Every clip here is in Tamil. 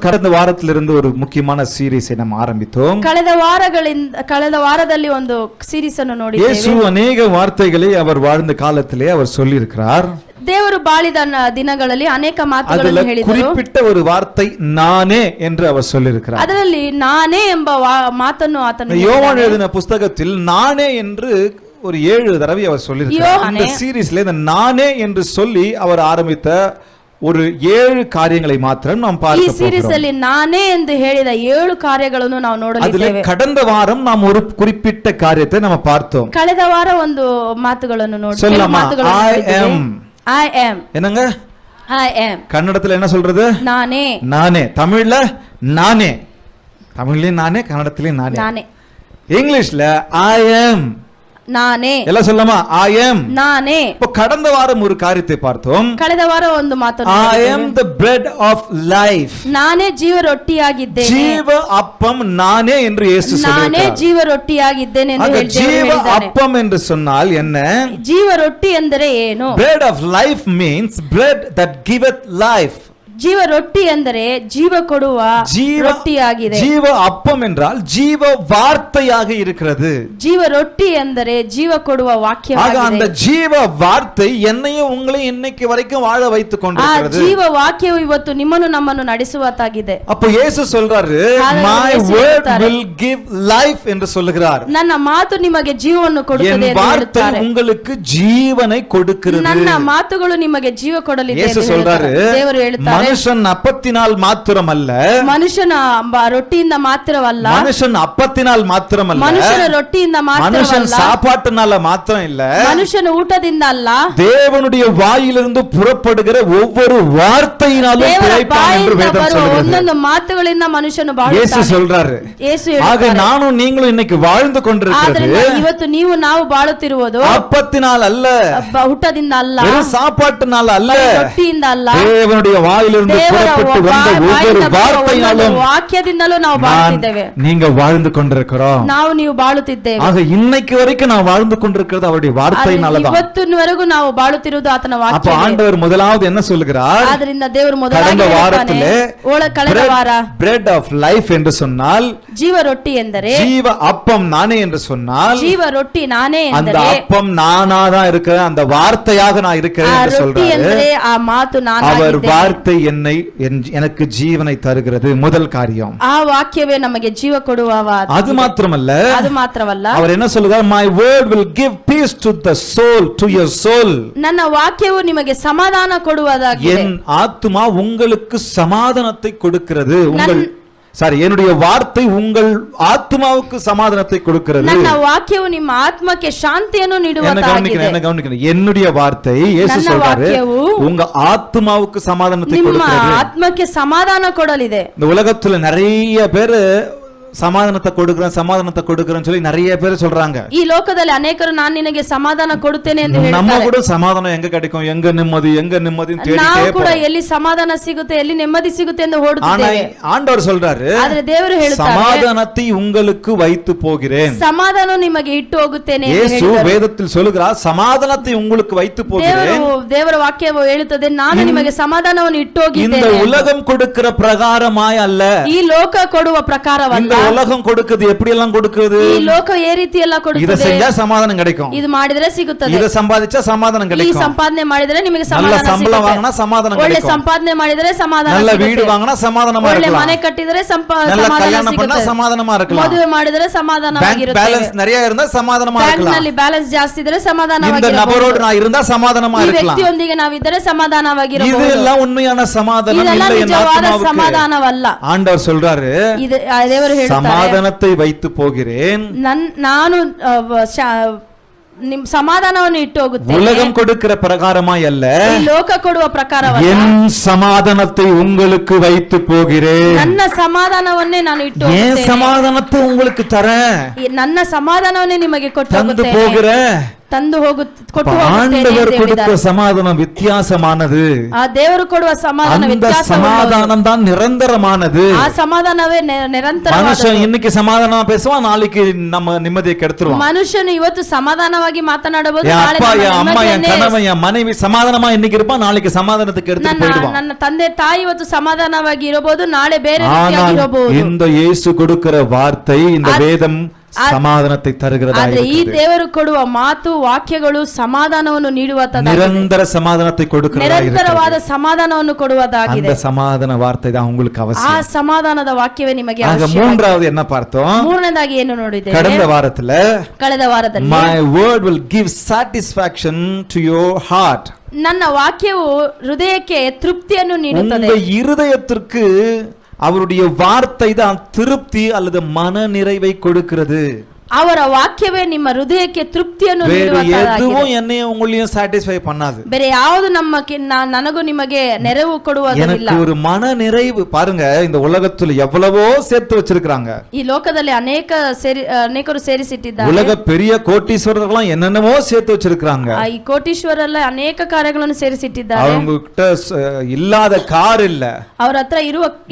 கடந்த வாரத்திலிருந்து ஒரு முக்கியமான சீரிஸை நாம் ஆரம்பித்தோம். ಕಳೆದ ವಾರದಲ್ಲಿ ಒಂದು ಸೀರೀಸ್ ಅನ್ನು ನೋಡಿದ್ದೇವೆ. ಯೇಸು ಅನೇಕ ವಾರ್ತೆகளை அவர் வாழ்ந்த காலத்திலே அவர் சொல்லி இருக்கிறார். ದೇವರು ಬಾಳಿದ ದಿನಗಳಲ್ಲಿ ಅನೇಕ ಮಾತುಗಳನ್ನು ಹೇಳಿದರು. குறிப்பிட்ட ஒரு வார்த்தை நானே என்று அவர் சொல்லி இருக்கிறார். ಅದರಲ್ಲಿ ನಾನೇ ಎಂಬ ಮಾತನ್ನು ಆತನು யோவான் எழுதின புத்தகத்தில் நானே என்று ஒரு 7 தடவை அவர் சொல்லி இருக்கிறார். இந்த சீரிஸ்ல இந்த நானே என்று சொல்லி அவர் ஆரம்பித்த ஒரு 7 காரியங்களை மாத்திரம் நாம் பார்க்க போகிறோம். ಈ ಸೀರೀಸ್ ಅಲ್ಲಿ ನಾನೇ ಎಂದು ಹೇಳಿದ 7 ಕಾರ್ಯಗಳನ್ನು ನಾವು ನೋಡಲಿದ್ದೇವೆ. கடந்த வாரம் நாம் ஒரு குறிப்பிட்ட காரியத்தை நாம் பார்த்தோம். ಕಳೆದ ವಾರ ಒಂದು ಮಾತುಗಳನ್ನು ನೋಡಿದ್ದೇವೆ. I am என்னங்க? I am கன்னடத்துல என்ன சொல்றது? நானே. நானே. தமிழ்ல நானே. தமிழ்லயும் நானே, கன்னடத்திலயும் நானே. நானே. இங்கிலீஷ்ல I am ನಾನೇ. ಎಲ್ಲ சொல்லமா I am ನಾನೇ. இப்போ கடந்த வாரம் ஒரு காரியத்தை பார்த்தோம். ಕಳೆದ ವಾರ ಒಂದು ಮಾತನ್ನು I am the bread of life. ನಾನೇ ಜೀವ ರೊಟ್ಟಿಯಾಗಿದ್ದೇನೆ. ಜೀವ ಅಪ್ಪಂ ನಾನೇ என்று இயேசு சொல்லியிருக்கிறார். ನಾನೇ ಜೀವ ರೊಟ್ಟಿಯಾಗಿದ್ದೇನೆ ಎಂದು ಹೇಳಿದ್ದಾನೆ. ಜೀವ ಅಪ್ಪಂ என்று சொன்னால் என்ன? ಜೀವ ರೊಟ್ಟಿ ಎಂದರೆ ಏನು? Bread of life means bread that giveth life. ಜೀವ ರೊಟ್ಟಿ ಎಂದರೆ ಜೀವ ಕೊಡುವ ರೊಟ್ಟಿಯಾಗಿದೆ. ಜೀವ ಅಪ್ಪಂ என்றால் ಜೀವ ವಾರ್ತೆಯಾಗಿ இருக்கிறது. ಜೀವ ರೊಟ್ಟಿ ಎಂದರೆ ಜೀವ ಕೊಡುವ ವಾಕ್ಯವಾಗಿದೆ. அந்த ஜீவ வார்த்தை என்னையும் உங்களையும் இன்னைக்கு வரைக்கும் வாழ வைத்துக் கொண்டிருக்கிறது. ಆ ಜೀವ ವಾಕ್ಯವು ಇವತ್ತು ನಿಮ್ಮನ್ನು ನಮ್ಮನ್ನು ನಡೆಸುವಂತಾಗಿದೆ. அப்ப இயேசு சொல்றாரு my word will give life என்று சொல்லுகிறார். ನನ್ನ ಮಾತು ನಿಮಗೆ ಜೀವವನ್ನು ಕೊಡುತ್ತದೆ ಎಂದು ಹೇಳುತ್ತಾರೆ. உங்களுக்கு ஜீவனை கொடுக்கிறது. ನನ್ನ ಮಾತುಗಳು ನಿಮಗೆ ಜೀವ ಕೊಡಲಿದೆ ಎಂದು ಹೇಳುತ್ತಾರೆ. ದೇವರು ಹೇಳುತ್ತಾರೆ ಮನುಷ್ಯನ ಅಪ್ಪತ್ತಿனால் ಮಾತ್ರಮಲ್ಲ, ಮನುಷ್ಯನ ರೊಟ್ಟಿಯಿಂದ ಮಾತ್ರವಲ್ಲ, ಮನುಷ್ಯನ ಅಪ್ಪತ್ತಿனால் ಮಾತ್ರಮಲ್ಲ, ಮನುಷ್ಯನ ರೊಟ್ಟಿಯಿಂದ ಮಾತ್ರವಲ್ಲ, ಮನುಷ್ಯನ சாப்பாட்டுனால மாத்திரம் இல்ல, ಮನುಷ್ಯನ ಊಟದಿಂದ ಅಲ್ಲ, தேவனுடைய வாயிலிருந்து புறப்படுகிற ஒவ்வொரு வார்த்தையினாலும் பிழைப்பான் என்று வேதம் சொல்கிறது. ಒಂದೊಂದು ಮಾತುಗಳಿಂದ ಮನುಷ್ಯನು ಬಾಳುತ್ತಾನೆ. ಯೇಸು சொல்றாரு. ಯೇಸು ಹೇಳ್ತಾರೆ. ಆಗ ನಾನು ನೀங்களும் இன்னைக்கு வாழ்ந்து கொண்டிருக்கிறது ಇವತ್ತು ನೀವು ನಾವು ಬಾಳುತ್ತಿರುವುದು ಅಪ್ಪತ್ತಿனால் ಅಲ್ಲ, ಊಟದಿಂದ ಅಲ್ಲ, சாப்பாட்டுனால ಅಲ್ಲ, ರೊಟ್ಟಿಯಿಂದ ಅಲ್ಲ, தேவனுடைய வாயிலிருந்து புறப்பட்டு வந்த ஒவ்வொரு வார்த்தையினாலும் ವಾಕ್ಯದಿಂದಲೂ ನಾವು ಬಾಳುತ್ತಿದ್ದೇವೆ. நீங்க வாழ்ந்து கொண்டிருக்கிறோம். ನಾವು ನೀವು ಬಾಳುತ್ತಿದ್ದೇವೆ. ಆಗ இன்னைக்கு வரைக்கும் நான் வாழ்ந்து கொண்டிருக்கிறது அவருடைய வார்த்தையினால தான். ಇವತ್ತಿನವರೆಗೂ ನಾವು ಬಾಳುತ್ತಿರುವುದು ಆತನ ವಾಕ್ಯ. அப்ப ஆண்டவர் முதலாவது என்ன சொல்கிறார்? ಆದ್ದರಿಂದ ದೇವರು ಮೊದಲಾಗಿ ಕಳೆದ ವಾರದಲ್ಲಿ ಕಳೆದ ವಾರ ಬ್ರೆಡ್ ಆಫ್ ಲೈಫ್ ಎಂದು சொன்னால், ಜೀವ ರೊಟ್ಟಿ ಎಂದರೆ, ஜீவ அப்பம் நானே என்று சொன்னால், ಜೀವ ರೊಟ್ಟಿ ನಾನೇ அந்த ಎಂದರೆ, அப்பம் நானா தான் இருக்கிறேன், அந்த வார்த்தையாக நான் இருக்கிறேன் என்று சொல்றாரு. ಎಂದರೆ ಆ ಮಾತು ನಾನಾಗಿದ್ದೇನೆ. அவர் வார்த்தை என்னை எனக்கு ஜீவனை தருகிறது. முதல் காரியம். ಆ ವಾಕ್ಯವೇ ನಮಗೆ ಜೀವ ಕೊಡುವ. அது மாத்திரமல்ல, ಅದು ಮಾತ್ರವಲ್ಲ, அவர் என்ன சொல்றார்? my word will give peace to the soul, to your soul. ನನ್ನ ವಾಕ್ಯವು ನಿಮಗೆ ಸಮಾಧಾನ ಕೊಡುವುದಾಗಿದೆ. என் ஆத்துமா உங்களுக்கு சமாதானத்தை கொடுக்கிறது. என்னுடைய வார்த்தை உங்கள் ஆத்மாவுக்கு சமாதானத்தை கொடுக்கிறது. ನನ್ನ ವಾಕ್ಯವು ನಿಮ್ಮ ಆತ್ಮಕ್ಕೆ ಶಾಂತಿಯನ್ನು ನೀಡುವುದಾಗಿದೆ. என்னுடைய வார்த்தை, இயேசு சொல்றாரு, உங்க ஆத்மாவுக்கு சமாதானத்தை கொடுக்கிறது. ನಿಮ್ಮ ಆತ್ಮಕ್ಕೆ ಸಮಾಧಾನ ಕೊಡಲಿದೆ. இந்த உலகத்துல நிறைய பேரு சமாதானத்தை கொடுக்கிறேன்னு சொல்லி நிறைய பேர் சொல்றாங்க. ಈ ಲೋಕದಲ್ಲಿ ಅನೇಕರು ನಾನು ನಿನಗೆ ಸಮಾಧಾನ ಕೊಡುತ್ತೇನೆ ಎಂದು ಹೇಳ್ತಾರೆ. நம்ம கூட சமாதானம் எங்க கிடைக்கும், எங்க நிம்மதி தேடிட்டே ನಾವು ಕೂಡ ಎಲ್ಲಿ ಸಮಾಧಾನ ಸಿಗುತ್ತೆ, ಎಲ್ಲಿ ನೆಮ್ಮದಿ ಸಿಗುತ್ತೆ ಎಂದು ಓಡುತ್ತಿದ್ದೇವೆ. ஆண்டவர் சொல்றாரு, ಆದರೆ ದೇವರು ಹೇಳುತ್ತಾರೆ, சமாதானத்தை உங்களுக்கு வைத்து போகிறேன், ಸಮಾಧಾನ ನಿಮಗೆ ಇಟ್ಟು ಹೋಗುತ್ತೇನೆ ಎಂದು ಯೇಸು ಹೇಳಿದರು. வேதத்தில் சொல்கிறார், சமாதானத்தை உங்களுக்கு வைத்து போகிறேன். ದೇವರ ವಾಕ್ಯವು ಹೇಳುತ್ತದೆ, ನಾನು ನಿಮಗೆ ಸಮಾಧಾನವನ್ನು ಇಟ್ಟು ಹೋಗಿದ್ದೇನೆ. இந்த உலகம் கொடுக்கிற பிரகாரமாய் அல்ல, ಈ ಲೋಕ ಕೊಡುವ ಪ್ರಕಾರವಲ್ಲ. உலகம் கொடுக்குது, எப்படி எல்லாம் கொடுக்குது, ಈ ಲೋಕ ಏ ರೀತಿ ಎಲ್ಲ ಕೊಡುತ್ತದೆ. இத செஞ்சா சமாதானம் கிடைக்கும், ಇದು ಮಾಡಿದ್ರೆ ಸಿಗುತ್ತದೆ, இத சம்பாதிச்சா சமாதானம் ಈ கிடைக்கும், ಸಂಪಾದನೆ ಮಾಡಿದ್ರೆ ನಿಮಗೆ நல்ல ಸಮಾಧಾನ சம்பளம் வாங்கினா சமாதானம் ಒಳ್ಳೆ கிடைக்கும், ಸಂಪಾದನೆ ಮಾಡಿದ್ರೆ ಸಮಾಧಾನ நல்ல ಸಿಗುತ್ತೆ, வீடு வாங்கினா சமாதானமா ಒಳ್ಳೆ இருக்கலாம், ಮನೆ ಕಟ್ಟಿದ್ರೆ நல்ல ಸಮಾಧಾನ கல்யாணம் பண்ணா ಸಿಗುತ್ತೆ, சமாதானமா இருக்கலாம், ಮದುವೆ ಮಾಡಿದ್ರೆ ಸಮಾಧಾನವಾಗಿರುತ್ತೆ, பேலன்ஸ் நிறைய இருந்தா சமாதானமா ಬ್ಯಾಂಕ್ இருக்கலாம், ನಲ್ಲಿ ಬ್ಯಾಲೆನ್ಸ್ ಜಾಸ್ತಿ ಇದ್ರೆ இந்த ಸಮಾಧಾನವಾಗಿರಬಹುದು, நபரோடு நான் இருந்தா சமாதானமா ಈ இருக்கலாம். ವ್ಯಕ್ತಿಯೊಂದಿಗೆ ನಾವಿದ್ದರೆ ಸಮಾಧಾನವಾಗಿರಬಹುದು. இதெல்லாம் உண்மையான சமாதானம் ಇದೆಲ್ಲ இல்லை என் ನಿಜವಾದ ஆத்மாவுக்கு. ಸಮಾಧಾನವಲ್ಲ. ஆண்டவர் சொல்றாரு, ದೇವರು ಹೇಳ್ತಾರೆ, சமாதானத்தை வைத்து போகிறேன், ನಾನು ನಿಮ್ ಸಮಾಧಾನವನ್ನು ಇಟ್ಟು ಹೋಗುತ್ತೇನೆ. உலகம் கொடுக்கிற பிரகாரமாய் அல்ல, ಲೋಕ ಕೊಡುವ ಪ್ರಕಾರವಲ್ಲ, என் சமாதானத்தை உங்களுக்கு வைத்து போகிறேன். ನನ್ನ ಸಮಾಧಾನವನ್ನೇ ನಾನು ಇಟ್ಟು என் ಹೋಗುತ್ತೇನೆ. சமாதானத்தை உங்களுக்கு தரேன், ನನ್ನ ಸಮಾಧಾನವನ್ನೇ ನಿಮಗೆ ಕೊಟ್ಟು தந்து ಹೋಗುತ್ತೇನೆ. போகிறேன். ತಂದು ಕೊಟ್ಟು ಹೋಗುತ್ತೇನೆ ஆண்டவர் ಎಂದು கொடுத்த ಹೇಳಿದ್ದಾರೆ. சமாதானம் வித்தியாசமானது. ಆ ದೇವರು ಕೊಡುವ ಸಮಾಧಾನ அந்த ವ್ಯತ್ಯಾಸವುಳ್ಳದ್ದು. சமாதானம் தான் நிரந்தரமானது. ಆ ಸಮಾಧಾನವೇ ನಿರಂತರವಾದದ್ದು. மனுஷன் இன்னைக்கு சமாதானமா பேசுவான், நாளைக்கு நம்ம நிம்மதியை கெடுத்துருவான். ಮನುಷ್ಯನು ಇವತ್ತು ಸಮಾಧಾನವಾಗಿ ಮಾತನಾಡಬಹುದು, என் ನಾಳೆ அப்பா, ನಮ್ಮ என் அம்மா, என் ನೆಮ್ಮದಿಯನ್ನೇ கணவன், என் மனைவி சமாதானமா இன்னைக்கு இருப்பான், நாளைக்கு சமாதானத்துக்கு எடுத்துட்டு போயிடுவான். ನನ್ನ ತಂದೆ ತಾಯಿ ಇವತ್ತು ಸಮಾಧಾನವಾಗಿ ಇರಬಹುದು, ನಾಳೆ ಬೇರೆ ஆனால் ರೀತಿಯಾಗಿ ಇರಬಹುದು. இந்த இயேசு கொடுக்கிற வார்த்தை, இந்த வேதம் சமாதானத்தை தருகிறதா ಆದ್ರೆ ಈ இருக்கிறது. ದೇವರು ಕೊಡುವ ಮಾತು ವಾಕ್ಯಗಳು ಸಮಾಧಾನವನ್ನು ನೀಡುವಂತದ್ದಾಗಿದೆ. நிரந்தர சமாதானத்தை கொடுக்கிறதா ನಿರಂತರವಾದ இருக்கிறது. ಸಮಾಧಾನವನ್ನು ಕೊಡುವುದಾಗಿದೆ. அந்த சமாதான வார்த்தை தான் உங்களுக்கு ಆ அவசியம். ಸಮಾಧಾನದ ವಾಕ್ಯವೇ ನಿಮಗೆ ஆக ಅವಶ್ಯಕ. மூன்றாவது என்ன பார்த்தோம்? ಮೂರನೇದಾಗಿ ಏನು ನೋಡಿದ್ದೇವೆ? கடந்த வாரத்துல ಕಳೆದ ವಾರದಲ್ಲಿ my word will give satisfaction to your heart. ನನ್ನ ವಾಕ್ಯವು ಹೃದಯಕ್ಕೆ ತೃಪ್ತಿಯನ್ನು ನೀಡುತ್ತದೆ. உங்க இருதயத்திற்கு அவருடைய வார்த்தை தான் திருப்தி அல்லது மன நிறைவை கொடுக்கிறது. ಅವರ ವಾಕ್ಯವೇ ನಿಮ್ಮ ಹೃದಯಕ್ಕೆ ತೃಪ್ತಿಯನ್ನು வேறு ನೀಡುವಂತದ್ದಾಗಿದೆ. எதுவும் என்னையும் உங்களையும் சாட்டிஸ்ஃபை பண்ணாது. ಬೇರೆ ಯಾವುದು ನನಗೂ ನಿಮಗೆ ನೆರವು ಕೊಡುವುದಿಲ್ಲ. எனக்கு ஒரு மன நிறைவு. பாருங்க, இந்த உலகத்துல எவ்வளவோ சேர்த்து வச்சிருக்காங்க. ಈ ಲೋಕದಲ್ಲಿ ಅನೇಕರು ಸೇರಿಸಿಟ್ಟಿದ್ದಾರೆ. உலக பெரிய கோட்டீஸ்வரர்கள்லாம் என்னென்னவோ சேர்த்து வச்சிருக்காங்க. ಈ ಕೋಟೀಶ್ವರಲ್ಲ ಅನೇಕ ಕಾರ್ಯಗಳನ್ನು ಸೇರಿಸಿಟ್ಟಿದ್ದಾರೆ. அவங்க கிட்ட இல்லாத கார் இல்ல, ಅವರ ಹತ್ರ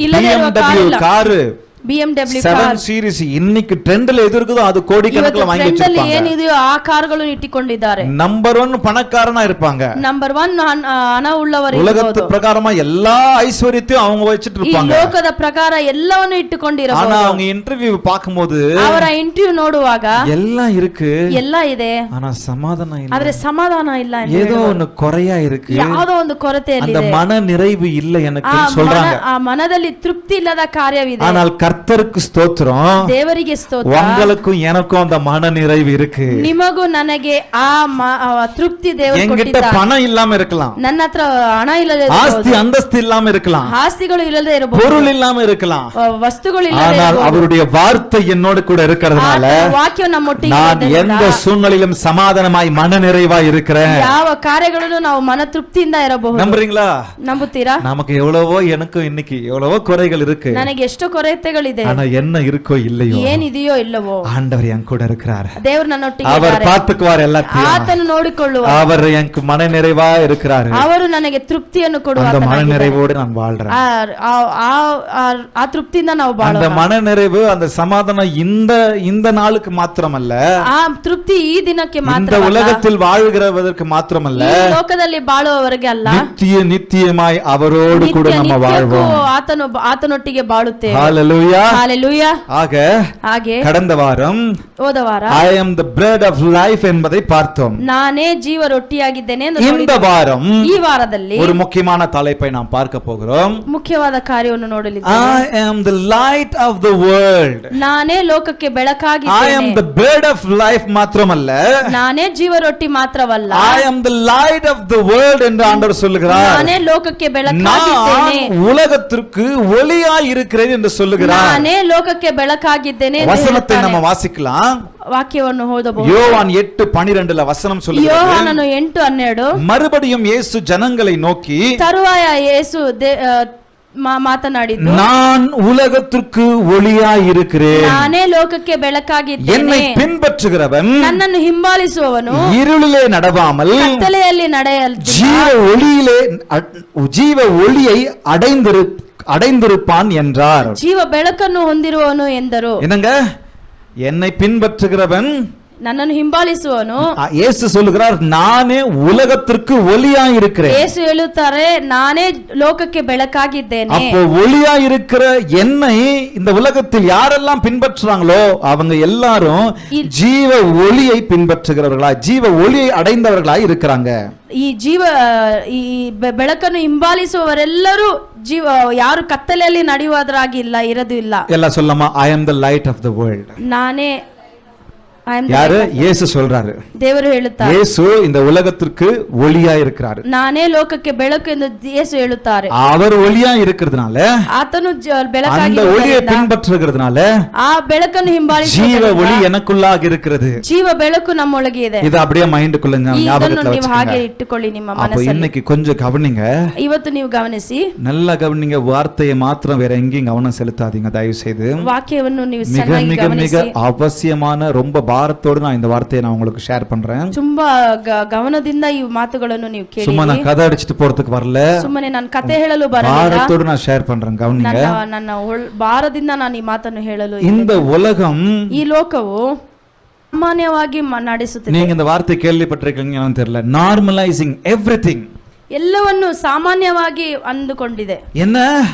ಇಲ್ಲದೇ ಇರುವ BMW காரு, BMW 7 சீரிஸ் இன்னைக்கு ட்ரெண்ட்ல எது இருக்குதோ அது கோடிக்கணக்கில் வாங்கி வச்சிருப்பாங்க. ಏನಿದೆಯೋ ಆ ಕಾರುಗಳನ್ನು ಇಟ್ಟುಕೊಂಡಿದ್ದಾರೆ. நம்பர் 1 பணக்காரனா இருப்பாங்க. ನಂಬರ್ 1 ಹಣ ಉಳ್ಳವರು உலகத்து பிரகாரமா எல்லா ஐஸ்வரியத்தையும் அவங்க வச்சிட்டு ಈ இருப்பாங்க. ಲೋಕದ ಪ್ರಕಾರ ಎಲ್ಲವನ್ನು ಇಟ್ಟುಕೊಂಡಿರಬಹುದು. ஆனா அவங்க இன்டர்வியூ பாக்கும்போது ಅವರ ಇಂಟರ್ವ್ಯೂ ನೋಡುವಾಗ எல்லாம் இருக்கு, ಎಲ್ಲ ಇದೆ, ஆனா சமாதானம் இல்ல, ಆದ್ರೆ ಸಮಾಧಾನ ಇಲ್ಲ ಎಂದು ஏதோ ಹೇಳುವರು. ஒன்னு குறையா இருக்கு, ಯಾವುದೋ ಒಂದು ಕೊರತೆಯಲ್ಲಿ அந்த மன நிறைவு இல்ல எனக்கு சொல்றாங்க. ಆ ಮನದಲ್ಲಿ ತೃಪ್ತಿ ಇಲ್ಲದ ಕಾರ್ಯವಿದೆ. ஆனால் கர்த்தருக்கு ஸ்தோத்திரம், ದೇವರಿಗೆ ಸ್ತೋತ್ರ, உங்களுக்கும் எனக்கும் அந்த மன நிறைவு இருக்கு. ನಿಮಗೂ ನನಗೆ ಆ ತೃಪ್ತಿ ದೇವರು என்கிட்ட ಕೊಟ್ಟಿದ್ದಾರೆ. பணம் இல்லாம இருக்கலாம், ನನ್ನ ಹತ್ರ ಹಣ ಇಲ್ಲದೆ ஆஸ்தி அந்தஸ்து இல்லாம இருக்கலாம், ಆಸ್ತಿಗಳು ಇಲ್ಲದೆ ಇರಬಹುದು, பொருள் இல்லாம இருக்கலாம், ವಸ್ತುಗಳು ಇಲ್ಲದೆ ஆனால் ಇರಬಹುದು. அவருடைய வார்த்தை என்னோடு கூட இருக்கிறதுனால ಆತನ ವಾಕ್ಯವು ನಮ್ಮೊಟ್ಟಿಗೆ நான் ಇರುವುದರಿಂದ எந்த சூழ்நிலையிலும் சமாதானமாய் மன நிறைவா இருக்கிறேன். ಯಾವ ಕಾರ್ಯಗಳನ್ನು ನಾವು ಮನ ತೃಪ್ತಿಯಿಂದ ಇರಬಹುದು. நம்புறீங்களா? ನಂಬುತ್ತೀರಾ? நமக்கு எவ்வளவோ, எனக்கும் இன்னைக்கு எவ்வளவோ குறைகள் இருக்கு, ನನಗೆ ಎಷ್ಟೋ ಕೊರತೆಗಳಿದೆ, ஆனா என்ன இருக்கோ இல்லையோ ಏನಿದೆಯೋ ಇಲ್ಲವೋ ஆண்டவர் என் கூட இருக்கிறார். ದೇವರು ನನ್ನೊಟ್ಟಿಗೆ அவர் ಇದ್ದಾರೆ. பார்த்துக்குவார் எல்லாத்தையும். ಆತನು ನೋಡಿಕೊಳ್ಳುವ, அவர் எனக்கு மன நிறைவா இருக்கிறார். ಅವರು ನನಗೆ ತೃಪ್ತಿಯನ್ನು அந்த மன ಕೊಡುವ நிறைவோடு நான் வாழ்றேன். ಆ ತೃಪ್ತಿಯಿಂದ ನಾವು அந்த ಬಾಳೋಣ. மன நிறைவு, அந்த சமாதானம் இந்த நாளுக்கு மாத்திரமல்ல, ಆ ತೃಪ್ತಿ ಈ ದಿನಕ್ಕೆ இந்த ಮಾತ್ರ, உலகத்தில் வாழ்கிறதற்கு மாத்திரமல்ல, ಈ ಲೋಕದಲ್ಲಿ ಬಾಳುವವರೆಗೆ ಅಲ್ಲ, நித்தியமாய் அவரோடு கூட நம்ம ನಿತ್ಯಕ್ಕೂ வாழ்வோம். ಆತನೊಟ್ಟಿಗೆ ಬಾಳುತ್ತೇವೆ. ஹalleluya. ಹಾಲೆಲೂಯಾ. ஆக ಹಾಗೆ கடந்த வாரம் ಹೋದ ವಾರ I am the bread of life என்பதை பார்த்தோம். ನಾನೇ ಜೀವ ರೊಟ್ಟಿಯಾಗಿದ್ದೇನೆ ಎಂದು இந்த ನೋಡಿದ್ದೇವೆ. வாரம் ಈ ವಾರದಲ್ಲಿ ஒரு முக்கியமான தலைப்பை நாம் பார்க்க போகிறோம். ಮುಖ್ಯವಾದ ಕಾರ್ಯವನ್ನು ನೋಡಲಿದ್ದೇವೆ. I am the light of the world. ನಾನೇ ಲೋಕಕ್ಕೆ I am ಬೆಳಕಾಗಿದ್ದೇನೆ. the bread of life ಮಾತ್ರமல்ல, ನಾನೇ ಜೀವ ರೊಟ್ಟಿ ಮಾತ್ರವಲ್ಲ, I am the light of the world என்று ஆண்டவர் சொல்லுகிறார். ನಾನೇ ಲೋಕಕ್ಕೆ ಬೆಳಕಾಗಿದ್ದೇನೆ, நான் உலகத்திற்கு ஒளியாய் இருக்கிறேன் என்று சொல்லுகிறார். ನಾನೇ ಲೋಕಕ್ಕೆ ಬೆಳಕಾಗಿದ್ದೇನೆ ಎಂದು வசனத்தை ಹೇಳ್ತಾನೆ. நம்ம வாசிக்கலாம். ವಾಕ್ಯವನ್ನು ಓದಬಹುದು. யோவான் 8:12 வசனம் சொல்லுகிறது, ಯೋಹಾನನು 8:12 மறுபடியும் இயேசு ஜனங்களை நோக்கி, ತರುವಾಯ ಯೇಸು ಮಾತನಾಡಿದ್ದು, நான் உலகத்திற்கு ஒளியாய் இருக்கிறேன், ನಾನೇ ಲೋಕಕ್ಕೆ என்னை ಬೆಳಕಾಗಿದ್ದೇನೆ, பின்பற்றுகிறவன் ನನ್ನನ್ನು ಹಿಂಬಾಲಿಸುವವನು இருளிலே நடவாமல் ಕತ್ತಲೆಯಲ್ಲಿ ನಡೆಯಲ್ದು ஜீவ ஒளியை அடைந்திருப்பான் என்றார். ಜೀವ ಬೆಳಕನ್ನು ಹೊಂದಿರುವವನು ಎಂದರು. என்னங்க, என்னை பின்பற்றுகிறவன், ನನ್ನನ್ನು ಹಿಂಬಾಲಿಸುವವನು, இயேசு சொல்லுகிறார், நானே உலகத்திற்கு ஒளியாய் இருக்கிறேன். ಯೇಸು ಹೇಳುತ್ತಾರೆ, ನಾನೇ ಲೋಕಕ್ಕೆ ಬೆಳಕಾಗಿದ್ದೇನೆ. அப்போ ஒளியாய் இருக்கிற என்னை இந்த உலகத்தில் யாரெல்லாம் பின்பற்றுறாங்களோ அவங்க எல்லாரும் ஜீவ ஒளியை பின்பற்றுகிறவர்களா, ஜீவ ஒளியை அடைந்தவர்களாய் இருக்கிறாங்க. ಈ ಬೆಳಕನ್ನು ಹಿಂಬಾಲಿಸುವವರೆಲ್ಲರೂ ಯಾರು ಕತ್ತಲೆಯಲ್ಲಿ ನಡೆಯುವುದರಾಗಿಲ್ಲ, ಇರದು ಇಲ್ಲ. ಎಲ್ಲ சொல்லமா, I am the light of the world. ನಾನೇ யாரு? இயேசு சொல்றாரு. ದೇವರು ಹೇಳುತ್ತಾರೆ, இயேசு இந்த உலகத்திற்கு ஒளியா இருக்கிறாரு. ನಾನೇ ಲೋಕಕ್ಕೆ ಬೆಳಕು ಎಂದು ಯೇಸು ಹೇಳುತ್ತಾರೆ. அவர் ஒளியா இருக்கிறதுனால, ಆತನು அந்த ಬೆಳಕಾಗಿ ஒளியை பின்பற்றுகிறதுனால ಆ ಬೆಳಕನ್ನು ಹಿಂಬಾಲಿಸಿ ஜீவ ஒளி எனக்குள்ளாக இருக்கிறது. ಜೀವ ಬೆಳಕು ನಮ್ಮೊಳಗೆ ಇದೆ. இது அப்படியே மைண்டுக்குள்ள ஞாபகத்துல ನೀವು ಹಾಗೆ வச்சுக்கோங்க. ಇಟ್ಟುಕೊಳ್ಳಿ ನಿಮ್ಮ அப்ப ಮನಸ್ಸಲ್ಲಿ. இன்னைக்கு கொஞ்சம் கவனிங்க, ಇವತ್ತು ನೀವು ಗಮನಿಸಿ, நல்லா கவனிங்க. வார்த்தையை மாத்திரம் வேற எங்கேயும் கவனம் செலுத்தாதீங்க தயவு செய்து. ವಾಕ್ಯವನ್ನು ನೀವು மிக ಚೆನ್ನಾಗಿ மிக மிக ಗಮನಿಸಿ. அவசியமான ரொம்ப பாரத்தோடு நான் இந்த வார்த்தையை நான் உங்களுக்கு ஷேர் பண்றேன். ತುಂಬಾ ಗಮನದಿಂದ ಈ ಮಾತುಗಳನ್ನು ನೀವು ಕೇಳಿ. சும்மா நான் கதை அடிச்சிட்டு போறதுக்கு வரல, ಸುಮ್ಮನೆ ನಾನು ಕತೆ ಹೇಳಲು ಬರಲಿಲ್ಲ, பாரத்தோடு நான் ஷேர் பண்றேன். கவனிங்க, ನನ್ನ ಭಾರದಿಂದ ನಾನು ಈ ಮಾತನ್ನು ಹೇಳಲು. இந்த உலகம், ಈ ಲೋಕವು ಸಾಮಾನ್ಯವಾಗಿ ನಡೆಸುತ್ತದೆ. நீங்க இந்த வார்த்தை கேள்விப்பட்டிருக்கீங்கன்னு தெரியல. நார்மலைசிங் எவ்ரிதிங், ಎಲ್ಲವನ್ನು ಸಾಮಾನ್ಯವಾಗಿ ಅಂದುಕೊಂಡಿದೆ. என்ன?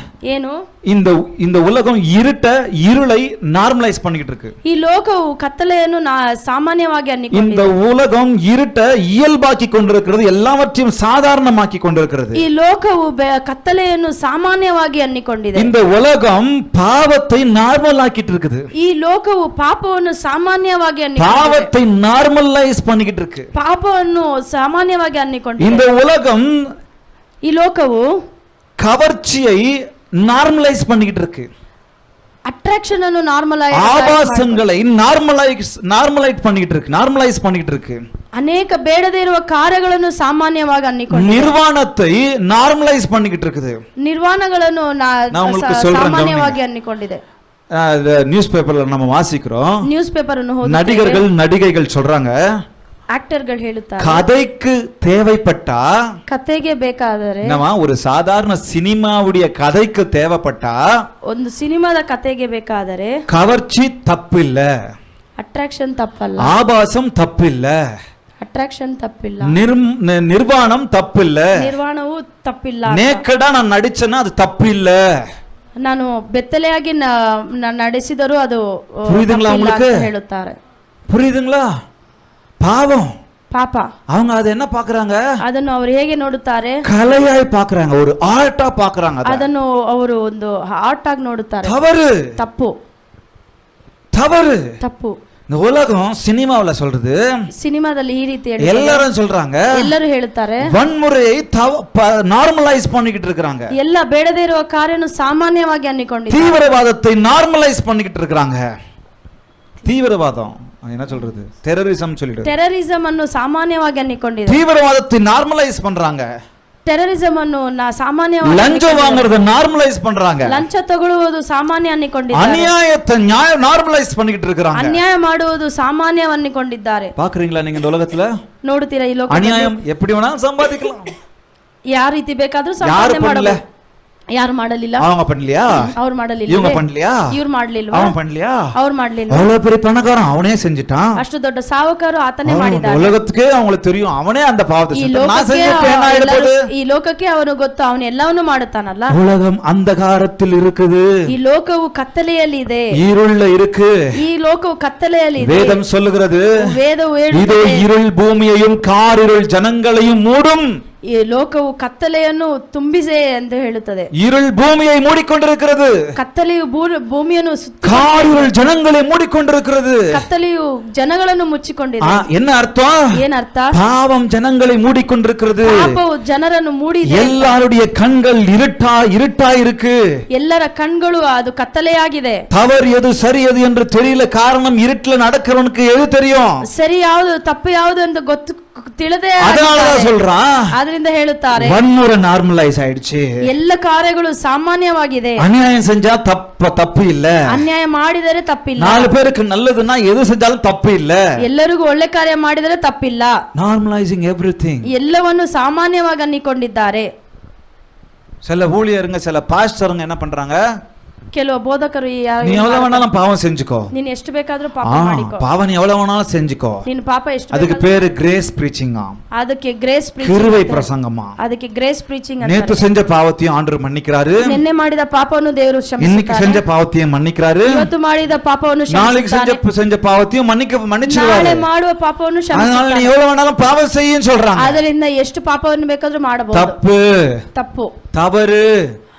ಏನು? இந்த உலகம் இருளை நார்மலைஸ் பண்ணிக்கிட்டு இருக்கு. ಈ ಲೋಕವು ಕತ್ತಲೆಯನ್ನು ಸಾಮಾನ್ಯವಾಗಿ இந்த ಅನ್ನಿಕೊಂಡಿದೆ. உலகம் இருட்டை இயல்பாக்கி கொண்டிருக்கிறது, எல்லாவற்றையும் சாதாரணமாக்கி கொண்டிருக்கிறது. ಈ ಲೋಕವು ಕತ್ತಲೆಯನ್ನು ಸಾಮಾನ್ಯವಾಗಿ ಅನ್ನಿಕೊಂಡಿದೆ. இந்த உலகம் பாவத்தை நார்மல் ஆக்கிட்டு இருக்குது. ಈ ಲೋಕವು ಪಾಪವನ್ನು ಸಾಮಾನ್ಯವಾಗಿ பாவத்தை நார்மலைஸ் பண்ணிக்கிட்டு இருக்கு. ಪಾಪವನ್ನು ಸಾಮಾನ್ಯವಾಗಿ ಅನ್ನಿಕೊಂಡಿದೆ. இந்த உலகம் ಈ ಲೋಕವು கவர்ச்சியை நார்மலைஸ் பண்ணிக்கிட்டு இருக்கு. ಅಟ್ರಾಕ್ಷನ್ ಅನ್ನು ஆபாசங்களை நார்மலைஸ் பண்ணிக்கிட்டு இருக்கு. ಅನೇಕ ಬೇಡದೇ ಇರುವ ಕಾರ್ಯಗಳನ್ನು ಸಾಮಾನ್ಯವಾಗಿ ಅನ್ನಿಕೊಂಡಿದೆ. ನಿರ್ವಾಣத்தை நார்மலைஸ் பண்ணிக்கிட்டு இருக்குது. ನಿರ್ವಾಣಗಳನ್ನು ಸಾಮಾನ್ಯವಾಗಿ ಅನ್ನಿಕೊಂಡಿದೆ. நியூஸ் பேப்பர்ல நம்ம வாசிக்கிறோம், நியூஸ் பேப்பர் நடிகர்கள் நடிகைகள் சொல்றாங்க, ಆಕ್ಟರ್ಗಳು ಹೇಳುತ್ತಾರೆ, கதைக்கு தேவைப்பட்டா, ಕತೆಗೆ ಬೇಕಾದರೆ, நம்ம ஒரு சாதாரண சினிமாவுடைய கதைக்கு தேவைப்பட்டா, ಒಂದು ಸಿನಿಮಾದ ಕತೆಗೆ ಬೇಕಾದರೆ கவர்ச்சி தப்பில்ல, ಅಟ್ರಾಕ್ಷನ್ ತಪ್ಪಲ್ಲ, ஆபாசம் தப்பில்ல, ಅಟ್ರಾಕ್ಷನ್ ತಪ್ಪಿಲ್ಲ, நிர்வாணம் தப்பில்ல, ನಿರ್ವಾಣವು ತಪ್ಪಿಲ್ಲ, நேக்கடா நான் நடிச்சேன்னா அது தப்பில்ல, ನಾನು ಬೆತ್ತಲೆಯಾಗಿ ನಡೆಸಿದರೂ ಅದು புரியுதுங்களா உங்களுக்கு? ಹೇಳುತ್ತಾರೆ. புரியுதுங்களா? பாவம், ಪಾಪ. அவங்க அதை என்ன பாக்குறாங்க? ಅದನ್ನು ಅವರು ಹೇಗೆ ನೋಡುತ್ತಾರೆ? கலையாய் பாக்குறாங்க, ஒரு ஆர்ட்டா பாக்குறாங்க. ಅದನ್ನು ಅವರು ಒಂದು ಆರ್ಟ್ ಆಗಿ ನೋಡುತ್ತಾರೆ. தவறு, ತಪ್ಪು, தவறு, ತಪ್ಪು. இந்த உலகம் சினிமாவுல சொல்றது, ಸಿನಿಮಾದಲ್ಲಿ ಈ ರೀತಿ எல்லாரும் சொல்றாங்க, ಎಲ್ಲರೂ ಹೇಳುತ್ತಾರೆ, வன்முறையை நார்மலைஸ் பண்ணிக்கிட்டு இருக்காங்க. ಎಲ್ಲ ಬೇಡದೇ ಇರುವ ಕಾರ್ಯನು ಸಾಮಾನ್ಯವಾಗಿ ಅನ್ನಿಕೊಂಡಿದ್ದಾರೆ. தீவிரவாதத்தை நார்மலைஸ் பண்ணிக்கிட்டு இருக்காங்க. தீவிரவாதம் என்ன சொல்றது? டெரரிசம் சொல்லிட்டு ಟೆರರಿಸಂ ಅನ್ನು ಸಾಮಾನ್ಯವಾಗಿ ಅನ್ನಿಕೊಂಡಿದೆ. தீவிரவாதத்தை நார்மலைஸ் பண்றாங்க. ಟೆರರಿಸಂ ಅನ್ನು ಸಾಮಾನ್ಯವಾಗಿ, லஞ்சம் வாங்குறத நார்மலைஸ் பண்றாங்க. ಲಂಚ ತಗೊಳ್ಳುವುದು ಸಾಮಾನ್ಯ ಅನ್ನಿಕೊಂಡಿದ್ದಾರೆ. அநியாயத்தை நார்மலைஸ் பண்ணிக்கிட்டு இருக்காங்க. ಅನ್ಯಾಯ ಮಾಡುವುದು ಸಾಮಾನ್ಯ ಅನ್ನಿಕೊಂಡಿದ್ದಾರೆ. பாக்குறீங்களா நீங்க இந்த உலகத்துல? ನೋಡುತ್ತೀರಾ ಈ ಲೋಕದಲ್ಲಿ அநியாயம் எப்படி வேணாலும் சம்பாதிக்கலாம். ಯಾವ ರೀತಿ ಬೇಕಾದ್ರೂ ಸಂಪಾದನೆ ಮಾಡಬಹುದು. ಯಾರು ಮಾಡಲಿಲ್ಲ? அவங்க பண்ணலையா? ಅವ್ರು ಮಾಡಲಿಲ್ಲ. இவங்க பண்ணலையா? ಇವ್ರು ಮಾಡಲಿಲ್ಲ. அவன் பண்ணலையா? ಅವ್ರು ಮಾಡಲಿಲ್ಲ. அவ்வளவு பெரிய பணக்காரன், அவனே செஞ்சிட்டான். ಅಷ್ಟು ದೊಡ್ಡ ಸಾವಕಾರು ಆತನೇ ಮಾಡಿದ. உலகத்துக்கே அவங்களுக்கு தெரியும், அவனே அந்த பாவத்தை செஞ்சான். நான் செஞ்சப்ப என்ன ஆயிடுது? ಈ ಲೋಕಕ್ಕೆ ಅವನು ಗೊತ್ತು, ಅವನು ಎಲ್ಲವನ್ನೂ ಮಾಡುತ್ತಾನಲ್ಲ. உலகம் அந்தகாரத்தில் இருக்குது. ಈ ಲೋಕವು ಕತ್ತಲೆಯಲ್ಲಿ ಇದೆ. இருள்ல இருக்கு. ಈ ಲೋಕವು ಕತ್ತಲೆಯಲ್ಲಿ ಇದೆ. வேதம் சொல்லுகிறது, ವೇದವು இதோ ಹೇಳುತ್ತದೆ, இருள் பூமியையும் காரிருள் ஜனங்களையும் மூடும். ಈ ಲೋಕವು ಕತ್ತಲೆಯನ್ನು ತುಂಬಿಸೆ ಎಂದು ಹೇಳುತ್ತದೆ. இருள் பூமியை மூடிக்கொண்டிருக்கிறது, ಕತ್ತಲೆಯು ಭೂಮಿಯನ್ನು காரிருள் ஜனங்களை மூடிக்கொண்டிருக்கிறது. ಕತ್ತಲೆಯು ಜನಗಳನ್ನು ಮುಚ್ಚಿಕೊಂಡಿದೆ. என்ன அர்த்தம்? ಏನರ್ಥ? பாவம் ஜனங்களை மூடிக்கொண்டிருக்கிறது. ಪಾಪವು ಜನರನ್ನು ಮೂಡಿದೆ. எல்லாருடைய கண்கள் இருட்டா இருக்கு. ಎಲ್ಲರ ಕಣ್ಗಳು ಅದು ಕತ್ತಲೆಯಾಗಿದೆ. தவறு எது சரி எது என்று தெரியல. காரணம் இருட்டுல நடக்கிறவனுக்கு எது தெரியும்? ಸರಿ ಯಾವುದು ತಪ್ಪು ಯಾವುದು ಎಂದು ಗೊತ್ತು ತಿಳಿದೇ, அதனாலதான் சொல்றான், ಅದರಿಂದ ಹೇಳುತ್ತಾರೆ, வன்முறை நார்மலைஸ் ஆயிடுச்சு. ಎಲ್ಲ ಕಾರ್ಯಗಳು ಸಾಮಾನ್ಯವಾಗಿದೆ. அநியாயம் செஞ்சா தப்பு இல்ல, ಅನ್ಯಾಯ ಮಾಡಿದರೆ ತಪ್ಪಿಲ್ಲ. 4 பேருக்கு நல்லதுன்னா எது செஞ்சாலும் தப்பு இல்ல, ಎಲ್ಲರಿಗೂ ಒಳ್ಳೆ ಕಾರ್ಯ ಮಾಡಿದರೆ ತಪ್ಪಿಲ್ಲ. Normalising everything. ಎಲ್ಲವನ್ನು ಸಾಮಾನ್ಯವಾಗಿ ಅನ್ನಿಕೊಂಡಿದ್ದಾರೆ. சில ஊழியருங்க, சில பாஸ்டருங்க என்ன பண்றாங்க? ಕೆಲವು ಬೋಧಕರು நீ எவ்வளவு வேணாலும் பாவம் செஞ்சுக்கோ, ನೀನು ಎಷ್ಟು ಬೇಕಾದ್ರೂ ಪಾಪ ಮಾಡಿಕೋ, பாவம் நீ எவ்வளவு வேணாலும் செஞ்சுக்கோ. ನೀನು ಪಾಪ ಎಷ್ಟು அதுக்கு பேரு கிரேஸ் பிரீச்சிங். ಅದಕ್ಕೆ ಗ್ರೇಸ್ கிருபை பிரசங்கமா. ಅದಕ್ಕೆ ಗ್ರೇಸ್ ಪ್ರೀಚಿಂಗ್. நேத்து செஞ்ச பாவத்தையும் ஆண்டவர் மன்னிக்கிறாரு. ನಿನ್ನೆ ಮಾಡಿದ ಪಾಪವನ್ನು ದೇವರು ಕ್ಷಮಿಸುತ್ತಾರೆ. இன்னைக்கு செஞ்ச பாவத்தையும் மன்னிக்கிறாரு. ಇವತ್ತು ಮಾಡಿದ ಪಾಪವನ್ನು நாளைக்கு செஞ்ச பாவத்தையும் மன்னிச்சிடுவாரு. ನಾಳೆ ಮಾಡುವ ಪಾಪವನ್ನು அதனால ಕ್ಷಮಿಸುತ್ತಾರೆ. நீ எவ்வளவு வேணாலும் பாவம் செய்யுன்னு சொல்றாங்க. ಅದರಿಂದ ಎಷ್ಟು ಪಾಪವನ್ನು ಬೇಕಾದ್ರೂ ಮಾಡಬಹುದು. ತಪ್ಪು, தவறு,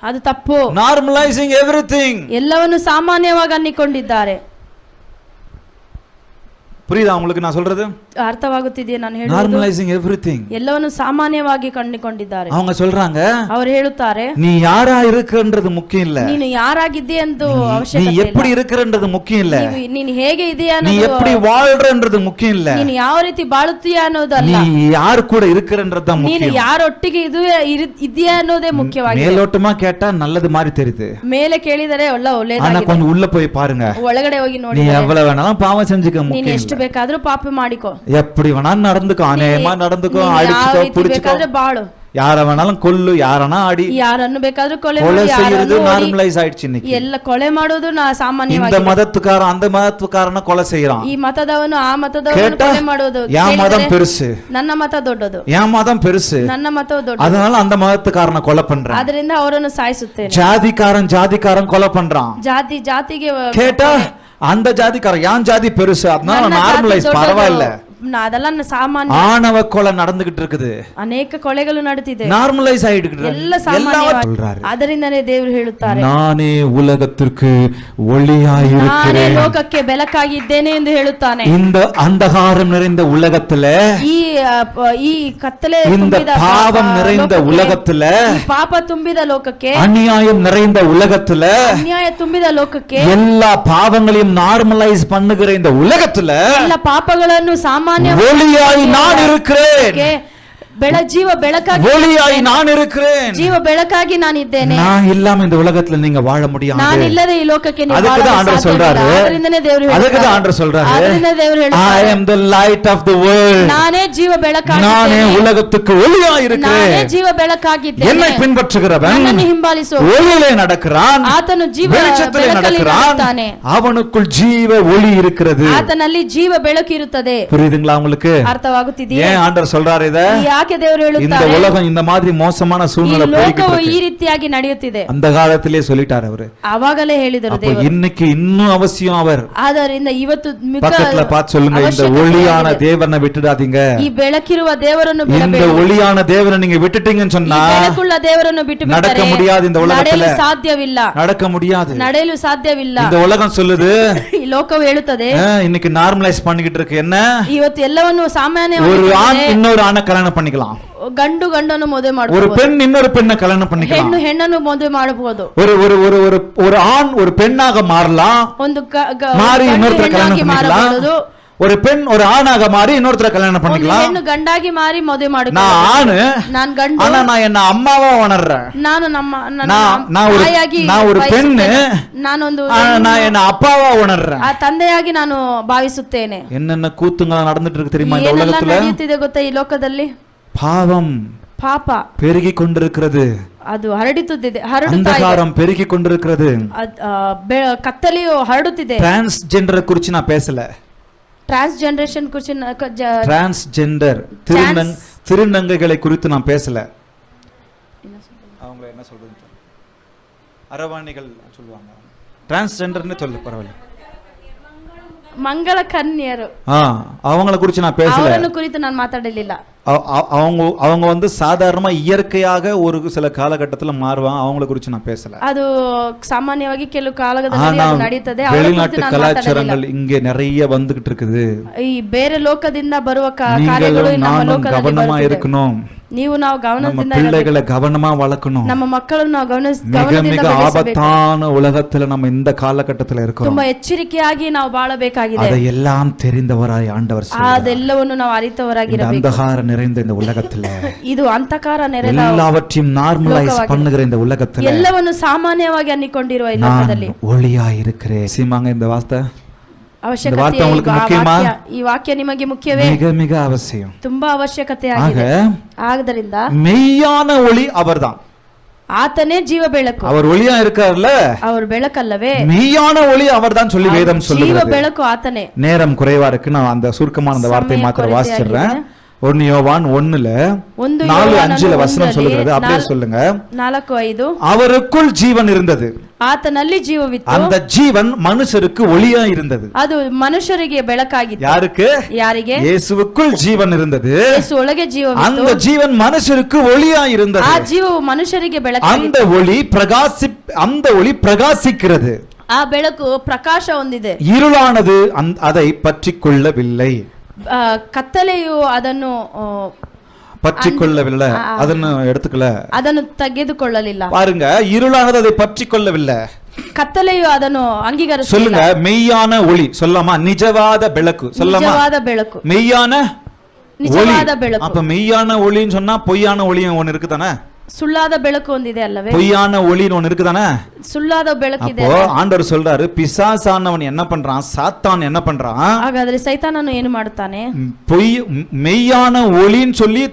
ಅದು ತಪ್ಪು. Normalising everything. ಎಲ್ಲವನ್ನು ಸಾಮಾನ್ಯವಾಗಿ ಅನ್ನಿಕೊಂಡಿದ್ದಾರೆ. புரியுதா உங்களுக்கு நான் சொல்றது? ಅರ್ಥವಾಗುತ್ತಿದೆಯೇ ನಾನು ಹೇಳುವುದು? Normalising everything. ಎಲ್ಲವನ್ನು ಸಾಮಾನ್ಯವಾಗಿ ಕಂಡುಕೊಂಡಿದ್ದಾರೆ. அவங்க சொல்றாங்க, ಅವರು ಹೇಳುತ್ತಾರೆ, நீ யாரா இருக்கன்றது முக்கியம் இல்ல, ನೀನು ಯಾರಾಗಿದ್ದೀಯ ಎಂದು நீ ಅವಶ್ಯಕತೆ எப்படி இருக்கன்றது முக்கியம் இல்ல, ನೀನು ಹೇಗೆ ಇದೆಯಾ நீ ಅನ್ನೋದು, எப்படி வாழ்றன்றது முக்கியம் இல்ல, ನೀನು ಯಾವ ರೀತಿ ಬಾಳುತ್ತೀಯಾ ಅನ್ನೋದಲ್ಲ, நீ யார் கூட இருக்கன்றது தான் ನೀನು முக்கியம். ಯಾರೊಟ್ಟಿಗೆ ಇದೆಯಾ ಅನ್ನೋದೇ ಮುಖ್ಯವಾಗಿದೆ. மேலோட்டமா கேட்டா நல்லது மாதிரி தெரியுது, ಮೇಲೆ ಕೇಳಿದರೆ ஆனா ಒಳ್ಳೆಯದಾಗಿದೆ, கொஞ்சம் உள்ள போய் பாருங்க, ಒಳಗಡೆ ಹೋಗಿ நீ ನೋಡಿ எவ்வளவு வேணாலும் பாவம் செஞ்சுக்க, ನೀನು முக்கியம் ಎಷ್ಟು இல்ல, ಬೇಕಾದ್ರೂ ಪಾಪ ಮಾಡಿಕೋ, எப்படி வேணாலும் நடந்துக்கோ, அநேகமா நடந்துக்கோ, ನೀನು ಯಾವ அடிச்சுக்கோ, ರೀತಿ புடிச்சுக்கோ, ಬೇಕಾದ್ರೆ ಬಾಳು, யார வேணாலும் கொல்லு, யாரனா அடி, ಯಾರನ್ನು ಬೇಕಾದ್ರೂ ಕೊಲೆ கொலை ಮಾಡಿ, செய்யறது ಯಾರನ್ನು ಹೊಡಿ. நார்மலைஸ் ஆயிடுச்சு இன்னைக்கு. ಎಲ್ಲ ಕೊಲೆ ಮಾಡೋದು இந்த ಸಾಮಾನ್ಯವಾಗಿದೆ. மதத்துக்காரன் அந்த மதத்துக்காரன கொலை செய்யறான். ಈ ಮತದವನು ಆ ಮತದವನು கேட்டா ಕೊಲೆ ಮಾಡೋದು, என் மதம் ಕೇಳಿದರೆ பெருசு, ನನ್ನ ಮತ ದೊಡ್ಡದು, என் மதம் பெருசு, ನನ್ನ ಮತವು ದೊಡ್ಡದು, அதனால அந்த மதத்துக்காரனை கொலை பண்றான். ಅದರಿಂದ ಅವರನ್ನು ಸಾಯಿಸುತ್ತೇನೆ. ஜாதிக்காரன் கொலை பண்றான். ಜಾತಿಗೆ கேட்டா அந்த ஜாதிக்காரன் என் ஜாதி பெருசு, அதனால ನನ್ನ ಜಾತಿ நார்மலைஸ் ದೊಡ್ಡದು. பரவாயில்ல. ಅದೆಲ್ಲ ಸಾಮಾನ್ಯ. ஆணவ கொலை நடந்துகிட்டு இருக்குது, ಅನೇಕ ಕೊಲೆಗಳು ನಡೀತಿದೆ, நார்மலைஸ் ஆயிட்டு ಎಲ್ಲ ಸಾಮಾನ್ಯವಾಗಿ. சொல்றாரு, ಅದರಿಂದನೇ ದೇವರು ಹೇಳುತ್ತಾರೆ, நானே உலகத்திற்கு ನಾನೇ ஒளியாயிருக்கிறேன். ಲೋಕಕ್ಕೆ ಬೆಳಕಾಗಿದ್ದೇನೆ ಎಂದು ಹೇಳುತ್ತಾನೆ. இந்த அந்தகாரம் நிறைந்த உலகத்துல, ಈ ಕತ್ತಲೆ இந்த ತುಂಬಿದ பாவம் நிறைந்த ಲೋಕಕ್ಕೆ, உலகத்துல, ಈ ಪಾಪ ತುಂಬಿದ ಲೋಕಕ್ಕೆ, அநியாயம் நிறைந்த உலகத்துல, ಅನ್ಯಾಯ ತುಂಬಿದ ಲೋಕಕ್ಕೆ, எல்லா பாவங்களையும் நார்மலைஸ் பண்ணுகிற இந்த உலகத்துல ಎಲ್ಲ ಪಾಪಗಳನ್ನು ಸಾಮಾನ್ಯ ஒளியாய் நான் இருக்கிறேன், ಜೀವ ಬೆಳಕಾಗಿ, ஒளியாய் நான் இருக்கிறேன். ಜೀವ ಬೆಳಕಾಗಿ ನಾನಿದ್ದೇನೆ. நான் இல்லாம இந்த உலகத்துல நீங்க வாழ முடியாது. ನಾನಿಲ್ಲದೆ ಈ ಲೋಕಕ್ಕೆ ನೀವು அதுக்கு ಬಾಳಲು தான் ஆண்டவர் ಸಾಧ್ಯವಿಲ್ಲ. சொல்றாரு, ಅದರಿಂದನೇ ದೇವರು அதுக்கு தான் ಹೇಳುತ್ತಾರೆ, ஆண்டவர் சொல்றாரு, ಅದರಿಂದ ದೇವರು I ಹೇಳುತ್ತಾರೆ, am the light of the world. ನಾನೇ ಜೀವ நானே ಬೆಳಕಾಗಿದ್ದೇನೆ, உலகத்துக்கு ஒளியாய் ನಾನೇ இருக்கிறேன். ಜೀವ ಬೆಳಕಾಗಿದ್ದೇನೆ. என்னை பின்பற்றுகிறவன் ನನ್ನನ್ನು ಹಿಂಬಾಲಿಸು, ஒளியிலே நடக்கிறான், ಆತನು ಜೀವ வெளிச்சத்திலே ಬೆಳಕಲ್ಲಿ நடக்கிறான், ನಡೆಯುತ್ತಾನೆ, அவனுக்குள் ஜீவ ஒளி இருக்கிறது. ಆತನಲ್ಲಿ ಜೀವ ಬೆಳಕು ಇರುತ್ತದೆ. புரியுதுங்களா உங்களுக்கு? ಅರ್ಥವಾಗುತ್ತಿದೆಯೇ? ஏன் ஆண்டவர் சொல்றாரு இத? ಯಾಕೆ ದೇವರು இந்த ಹೇಳುತ್ತಾರೆ? உலகம் இந்த மாதிரி மோசமான ಈ சூழ்நிலை போய்கிட்டு ಲೋಕವು ಈ இருக்கு. ರೀತಿಯಾಗಿ ನಡೆಯುತ್ತಿದೆ. அந்த காலத்திலே சொல்லிட்டாரு அவரு. ಆವಾಗಲೇ ಹೇಳಿದರು அப்ப ದೇವರು. இன்னைக்கு இன்னும் அவசியம் அவர். ಆದ್ದರಿಂದ ಇವತ್ತು பக்கத்துல பார்த்து சொல்லுங்க, இந்த ஒளியான தேவனை விட்டுடாதீங்க. ಈ ಬೆಳಕಿರುವ ದೇವರನ್ನು இந்த ಬಿಡಬೇಡಿ. ஒளியான தேவனை நீங்க விட்டுட்டீங்கன்னு சொன்னா ಈ ಬೆಳಕುಳ್ಳ ದೇವರನ್ನು ಬಿಟ್ಟು நடக்க ಬಿಟ್ಟರೆ முடியாது. இந்த உலகத்துல ನಡೆಯಲು ಸಾಧ್ಯವಿಲ್ಲ, நடக்க முடியாது. ನಡೆಯಲು ಸಾಧ್ಯವಿಲ್ಲ. இந்த உலகம் சொல்லுது, ಈ ಲೋಕವು ಹೇಳುತ್ತದೆ, இன்னைக்கு நார்மலைஸ் பண்ணிக்கிட்டு இருக்கு. என்ன? ಇವತ್ತು ಎಲ್ಲವನ್ನು ஒரு ಸಾಮಾನ್ಯವಾಗಿ ஆண் இன்னொரு ஆணை கல்யாணம் பண்ணிக்கலாம், ಗಂಡು ಗಂಡನ್ನು ಮದುವೆ ஒரு ಮಾಡಬಹುದು, பெண் இன்னொரு பெண்ணை கல்யாணம் பண்ணிக்கலாம், ಹೆಣ್ಣು ಹೆಣ್ಣನ್ನು ಮದುವೆ ಮಾಡಬಹುದು, ஒரு ஒரு ஒரு ஒரு ஒரு ஆண் ஒரு பெண்ணாக மாறலாம், ಒಂದು மாறி ಗಂಡು இன்னொருத்தரை கல்யாணம் ಹೆಣ್ಣಾಗಿ பண்ணிக்கலாம், ಮಾಡಬಹುದು, ஒரு பெண் ஒரு ஆணாக மாறி இன்னொருத்தரை கல்யாணம் ಒಂದು பண்ணிக்கலாம். ಹೆಣ್ಣು ಗಂಡಾಗಿ ಮಾರಿ ಮದುವೆ நான் ಮಾಡಬಹುದು. ஆணு, ನಾನು ಗಂಡು, ஆனா நான் என்ன அம்மாவா உணர்றேன். ನಾನು ನಮ್ಮ நான் ஒரு பெண்ணு, ನಾನೊಂದು நான் என்ன அப்பாவா உணர்றேன். ಆ ತಂದೆಯಾಗಿ ನಾನು ಭಾವಿಸುತ್ತೇನೆ. என்னென்ன கூத்துங்க நடந்துட்டு இருக்கு தெரியுமா இந்த ಏನೆಲ್ಲ உலகத்துல? ನಡೆಯುತ್ತಿದೆ ಗೊತ್ತಾ ಈ ಲೋಕದಲ್ಲಿ? பாவம் ಪಾಪ பெருகி கொண்டிருக்கிறது, ಅದು ಹರಡುತ್ತಿದೆ, ಹರಡುತ್ತಾ ಇದೆ. அந்தகாரம் பெருகி கொண்டிருக்கிறது. ಕತ್ತಲೆಯು ಹರಡುತ್ತಿದೆ. டிரான்ஸ்ஜெண்டரை குறிச்சு நான் பேசல. ಟ್ರಾನ್ಸ್ಜೆನರೇಷನ್ ಕುರಿತು டிரான்ஸ்ஜெண்டர் திருநங்கைகளை குறித்து நான் பேசல. அவங்க என்ன சொல்றது, அரவாணிகள் சொல்லுவாங்க, டிரான்ஸ்ஜெண்டர்னு சொல்லு பரவாயில்ல. ಮಂಗಳ ಕನ್ಯರು, அவங்கள குறித்து நான் பேசல. ಅವರನ್ನು ಕುರಿತು ನಾನು ಮಾತಾಡಲಿಲ್ಲ. அவங்க வந்து சாதாரணமா இயற்கையாக ஒரு சில காலகட்டத்துல மாறுவாங்க, அவங்கள குறித்து நான் பேசல. ಅದು ಸಾಮಾನ್ಯವಾಗಿ ಕೆಲವು ಕಾಲದಲ್ಲಿ ಅದು ನಡೆಯುತ್ತದೆ. வெளிநாட்டு கலாச்சாரங்கள் இங்கே நிறைய வந்துகிட்டு இருக்குது. ಈ ಬೇರೆ ಲೋಕದಿಂದ ಬರುವ ಕಾರ್ಯಗಳು ನಮ್ಮ ಲೋಕದಲ್ಲಿ கவனமா இருக்கணும். ನೀವು ನಾವು ಗಮನದಿಂದ பிள்ளைகளை கவனமா வளர்க்கணும். ನಮ್ಮ ಮಕ್ಕಳನ್ನು ನಾವು மிக மிக ஆபத்தான உலகத்துல நம்ம இந்த காலகட்டத்துல இருக்கோம். ತುಂಬಾ ಎಚ್ಚರಿಕೆಯಾಗಿ ನಾವು ಬಾಳಬೇಕಾಗಿದೆ. அதையெல்லாம் தெரிந்தவராய் ஆண்டவர் சொல்றார். ಅದೆಲ್ಲವನ್ನು ನಾವು ಅರಿತವರಾಗಿರಬೇಕು. அந்தகார நிறைந்த இந்த உலகத்துல ಇದು ಅಂತಕಾರ ನೆರೆದ எல்லாவற்றையும் நார்மலைஸ் பண்ணுகிற இந்த உலகத்துல ಎಲ್ಲವನ್ನು ಸಾಮಾನ್ಯವಾಗಿ ಅನ್ನಿಕೊಂಡಿರುವ ಈ ಲೋಕದಲ್ಲಿ ஒளியாய் இருக்கிறேன். சீமாங்க இந்த வார்த்தை ಅವಶ್ಯಕತೆ, ಈ ವಾಕ್ಯ ನಿಮಗೆ ಮುಖ್ಯವೇ? மிக மிக அவசியம், ತುಂಬಾ ಅವಶ್ಯಕತೆಯಾಗಿದೆ. ಆದ್ದರಿಂದ மெய்யான ஒளி அவர்தான். ಆತನೇ ಜೀವ ಬೆಳಕು. அவர் ஒளியா இருக்கார்ல, அவர் ಬೆಳಕಲ್ಲವೇ? மெய்யான ஒளி அவர்தான் சொல்லி வேதம் ಜೀವ சொல்லுகிறது. ಬೆಳಕು ಆತನೇ. நேரம் குறைவா இருக்கு, நான் அந்த சுருக்கமான அந்த வார்த்தையை மாத்திரம் வாசிச்சிடுறேன். 1 யோவான் 1:4-5 வசனம் சொல்லுகிறது, அப்படியே சொல்லுங்க. 4:5 அவருக்குள் ஜீவன் இருந்தது, ಆತನಲ್ಲಿ ಜೀವವಿತ್ತು, அந்த ஜீவன் மனுஷருக்கு ஒளியா இருந்தது. ಅದು ಮನುಷ್ಯರಿಗೆ ಬೆಳಕಾಗಿತ್ತು. யாருக்கு? ಯಾರಿಗೆ? இயேசுவுக்குள் ஜீவன் இருந்தது, ಯೇಸು ಒಳಗೆ ಜೀವವಿತ್ತು, அந்த ஜீவன் மனுஷருக்கு ஒளியா இருந்தது. ಆ ಜೀವವು ಮನುಷ್ಯರಿಗೆ அந்த ಬೆಳಕಾಗಿತ್ತು. ஒளி பிரகாசிக்கிறது. ಆ ಬೆಳಕು ಪ್ರಕಾಶ ಹೊಂದಿದೆ. இருளானது அதை பற்றிக் கொள்ளவில்லை. ಕತ್ತಲೆಯು ಅದನ್ನು பற்றிக்கொள்ளவில்லை, ಅದನ್ನು எடுத்துக்கல, ಅದನ್ನು ತೆಗೆದುಕೊಳ್ಳಲಿಲ್ಲ. பாருங்க, இருளானது அதை பற்றிக்கொள்ளவில்லை, ಕತ್ತಲೆಯು ಅದನ್ನು ಅಂಗೀಕರಿಸಲಿಲ್ಲ. சொல்லுங்க, மெய்யான ஒளி சொல்லாமா, நிஜவாத ಬೆಳಕು சொல்லாமா, ನಿಜವಾದ ಬೆಳಕು, மெய்யான ನಿಜವಾದ ಬೆಳಕು. அப்ப மெய்யான ஒளின்னு சொன்னா பொய்யான ஒளியும் ஒன்னு இருக்குதானே, ಸುಳ್ಳಾದ ಬೆಳಕು ಒಂದಿದೆ ಅಲ್ಲವೇ, பொய்யான ஒளின்னு ஒன்னு இருக்குதானே. ಸುಳ್ಳಾದ ಬೆಳಕಿದೆ. அப்போ ஆண்டவர் சொல்றாரு, பிசாசானவன் என்ன பண்றான், சாத்தான் என்ன பண்றான், ಹಾಗಾದ್ರೆ ಸೈತಾನನು ಏನು ಮಾಡುತ್ತಾನೆ, பொய் மெய்யான ஒளின்னு சொல்லி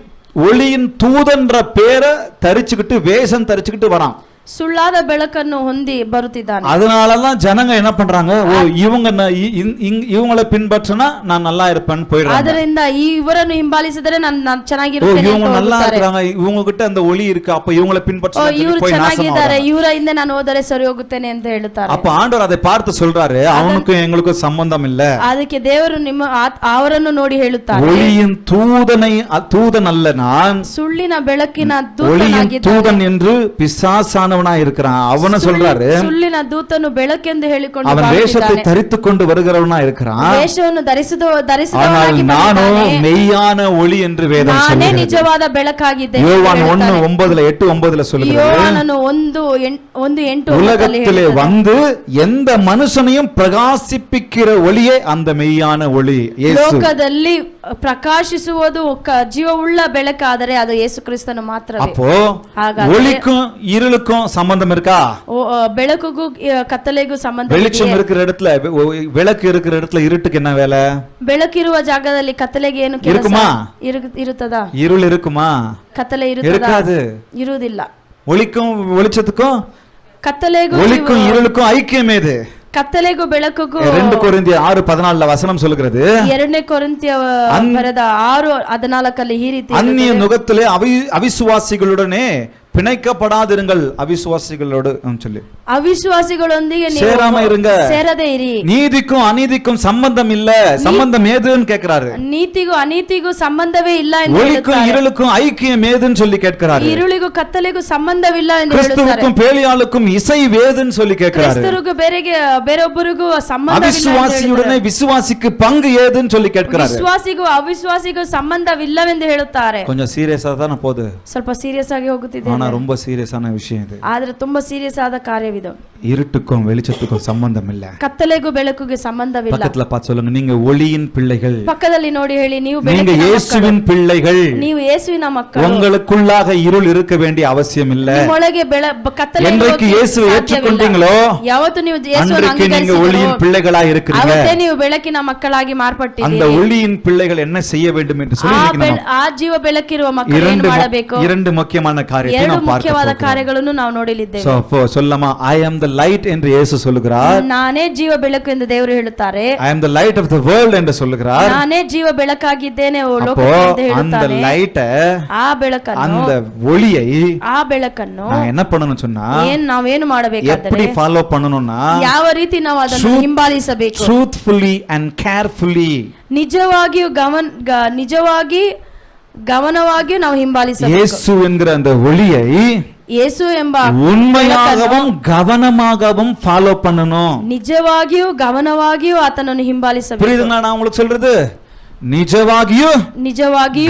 ஒளியின் தூதன்ற பேரை தரிச்சுக்கிட்டு வேஷம் தரிச்சுக்கிட்டு வரான். ಸುಳ್ಳಾದ ಬೆಳಕನ್ನು ಹೊಂದಿ ಬರುತ್ತಿದ್ದಾನೆ. அதனாலதான் ஜனங்க என்ன பண்றாங்க, ஓ இவங்க இவங்களை பின்பற்றினா நான் நல்லா இருப்பேன்னு போயிடுறாங்க. ಅದರಿಂದ ಇವರನ್ನು ಹಿಂಬಾಲಿಸಿದರೆ ನಾನು ಚೆನ್ನಾಗಿರುತ್ತೇನೆ. இவங்க நல்லா இருக்காங்க, இவங்க கிட்ட அந்த ஒளி இருக்கு, அப்ப இவங்களை பின்பற்றினா ಇವರು ಚೆನ್ನಾಗಿದ್ದಾರೆ, ಇವರ ಹಿಂದೆ ನಾನು ಹೋದರೆ ಸರಿ ಹೋಗುತ್ತೇನೆ ಅಂತ ಹೇಳುತ್ತಾರೆ. அப்ப ஆண்டவர் அதை பார்த்து சொல்றாரு, அவனுக்கும் எங்களுக்கும் சம்பந்தம் இல்ல. ಅದಕ್ಕೆ ದೇವರು ಅವರನ್ನು ನೋಡಿ ಹೇಳುತ್ತಾರೆ, ஒளியின் தூதன் அல்ல நான், ಸುಳ್ಳಿನ ಬೆಳಕಿನ ஒளியின் தூதன் என்று பிசாசான இருக்கிறான். அவன சொல்றாரு, ಸುಳ್ಳಿನ ದೂತನು ಬೆಳಕೆಂದು ಹೇಳಿಕೊಂಡು அவன் வேஷத்தை தரித்துக் கொண்டு வருகிறவனா இருக்கிறான். ವೇಷವನ್ನು ಧರಿಸಿದವನಾಗಿ நானோ மெய்யான ஒளி என்று வேதம் ನಾನೇ சொல்லுகிறது. ನಿಜವಾದ ಬೆಳಕಾಗಿದ್ದೇನೆ. யோவான் 1:8-9 சொல்லுகிறது, ಯೋಹಾನನು 1:8 உலகத்திலே வந்து எந்த மனுஷனையும் பிரகாசிப்பிக்கிற ஒளியே அந்த மெய்யான ஒளி இயேசு. ಲೋಕದಲ್ಲಿ ಪ್ರಕಾಶಿಸುವುದು ಜೀವವುಳ್ಳ ಬೆಳಕಾದರೆ ಅದು ಯೇಸು ಕ್ರಿಸ್ತನು ಮಾತ್ರವೇ. அப்போ ஒளிக்கும் இருளுக்கும் சம்பந்தம் இருக்கா? ಬೆಳಕಿಗೂ ಕತ್ತಲೆಗೂ ಸಂಬಂಧ. வெளிச்சம் இருக்கிற இடத்துல, விளக்கு இருக்கிற இடத்துல இருட்டுக்கு என்ன வேலை? ಬೆಳಕಿರುವ ಜಾಗದಲ್ಲಿ ಕತ್ತಲೆಗೆ ಏನು ಕೆಲಸ ಇರುತ್ತದಾ? இருள் இருக்குமா? ಕತ್ತಲೆ ಇರುತ್ತದಾ? ಇರುವುದಿಲ್ಲ. ஒளிக்கும் வெளிச்சத்துக்கும், ಕತ್ತಲೆಗೂ ஒளிக்கும் இருளுக்கும் ஐக்கியம் ஏது? ಕತ್ತಲೆಗೂ ಬೆಳಕಿಗೂ 2 கொரிந்தியர் 6:14 வசனம் சொல்கிறது, 2 ಕೊರಿಂಥಿಯ ಬರೆದ 6:14 ಈ ರೀತಿ, அந்நிய நுகத்திலே அவிசுவாசிகளுடனே பிணைக்கப்படாதிருங்கள், அவிசுவாசிகளோடு சொல்லி அவிசுவாசிகளொಂದಿಗೆ சேராம இருங்க, சேரதே இரி. நீதிக்கும் அநீதிக்கும் சம்பந்தம் இல்ல, சம்பந்தம் ஏதுன்னு கேட்கிறாரு. நீதிಗೂ ಅನೀತಿಗೂ ಸಂಬಂಧವೇ ಇಲ್ಲ ಎಂದು ஒளிக்கும் இருளுக்கும் ஐக்கியம் ஏதுன்னு சொல்லி கேட்கிறாரு. இருளிಗೂ ಕತ್ತಲೆಗೂ ಸಂಬಂಧವಿಲ್ಲ ಎಂದು ಹೇಳುತ್ತಾರೆ. கிறிஸ்துவுக்கும் பேலியாளுக்கும் இசை வேதுன்னு சொல்லி கேட்கிறாரு. ಕ್ರಿಸ್ತರಿಗೂ ಬೇರೊಬ್ಬರಿಗೂ ಸಂಬಂಧವಿಲ್ಲ. அவிசுவாசியுடனே விசுவாசிக்கு பங்கு ஏதுன்னு சொல்லி கேட்கிறாரு. ವಿಶ್ವಾಸಿಗೂ ಅವಿಶ್ವಾಸಿಗೂ ಸಂಬಂಧವಿಲ್ಲವೆಂದು ಹೇಳುತ್ತಾರೆ. கொஞ்சம் சீரியஸா தான போகுது, ಸ್ವಲ್ಪ ಸೀರಿಯಸ್ ಆಗಿ ಹೋಗುತ್ತಿದೆ. ஆனா ரொம்ப சீரியஸான விஷயம் இது. ಆದ್ರೆ ತುಂಬಾ ಸೀರಿಯಸ್ ಆದ ಕಾರ್ಯವಿದು. இருட்டுக்கும் வெளிச்சத்துக்கும் சம்பந்தம் இல்ல, ಕತ್ತಲೆಗೂ ಬೆಳಕಿಗೂ ಸಂಬಂಧವಿಲ್ಲ. பக்கத்துல பார்த்து சொல்லுங்க, நீங்க ஒளியின் பிள்ளைகள். ಪಕ್ಕದಲ್ಲಿ ನೋಡಿ ಹೇಳಿ, ನೀವು நீங்க இயேசுவின் பிள்ளைகள், ನೀವು ಯೇಸುವಿನ ಮಕ್ಕಳು. உங்களுக்குள்ளாக இருள் இருக்க வேண்டிய அவசியம் இல்ல. ನಿಮ್ಮೊಳಗೆ ಕತ್ತಲೆ என்றைக்கு இயேசுவை ஏற்றுக்கொண்டீங்களோ ಯಾವತ್ತು ನೀವು ಯೇಸುವನ್ನು அன்றைக்கு நீங்க ஒளியின் பிள்ளைகளாய் இருக்கிறீங்க. ಅವತ್ತೇ ನೀವು ಬೆಳಕಿನ ಮಕ್ಕಳಾಗಿ ಮಾರ್ಪಟ್ಟಿದ್ದೀರಿ. அந்த ஒளியின் பிள்ளைகள் என்ன செய்ய வேண்டும் என்று சொல்லி ಆ ಜೀವ ಬೆಳಕಿರುವ ಮಕ್ಕಳು ಏನು ಮಾಡಬೇಕು? 2 ಮುಖ್ಯமான காரியத்தை நாம் பார்க்க ಮುಖ್ಯವಾದ ಕಾರ್ಯಗಳನ್ನು ನಾವು ನೋಡಲಿದ್ದೇವೆ. சோ சொல்லமா, I am the light என்று இயேசு சொல்லுகிறார். ನಾನೇ ಜೀವ ಬೆಳಕು ಎಂದು ದೇವರು ಹೇಳುತ್ತಾರೆ. I am the light of the world ಎಂದು சொல்லுகிறார். ನಾನೇ ಜೀವ ಬೆಳಕಾಗಿದ್ದೇನೆ ಲೋಕಕ್ಕೆ ಎಂದು ಹೇಳುತ್ತಾರೆ. அந்த லைட், ಆ ಬೆಳಕನ್ನು, அந்த ஒளியை, ಆ ಬೆಳಕನ್ನು நான் என்ன பண்ணனும் சொன்னா, ನಾವೇನು ಮಾಡಬೇಕಾದರೆ, எப்படி ஃபாலೋ பண்ணனும்னா, ಯಾವ ರೀತಿ ನಾವು ಅದನ್ನು ಹಿಂಬಾಲಿಸಬೇಕು? truthfully and carefully, ನಿಜವಾಗಿಯೂ ಗಮನವಾಗಿಯೂ ನಾವು ಹಿಂಬಾಲಿಸಬೇಕು. இயேசு என்கிற அந்த ஒளியை ಯೇಸು ಎಂಬ உண்மையாகவும் கவனமாகவும் ஃபாலோ பண்ணணும். ನಿಜವಾಗಿಯೂ ಗಮನವಾಗಿಯೂ ಆತನನ್ನು ಹಿಂಬಾಲಿಸಬೇಕು. புரியுதுங்களா நான் உங்களுக்கு சொல்றது? நிஜವಾಗಿயோ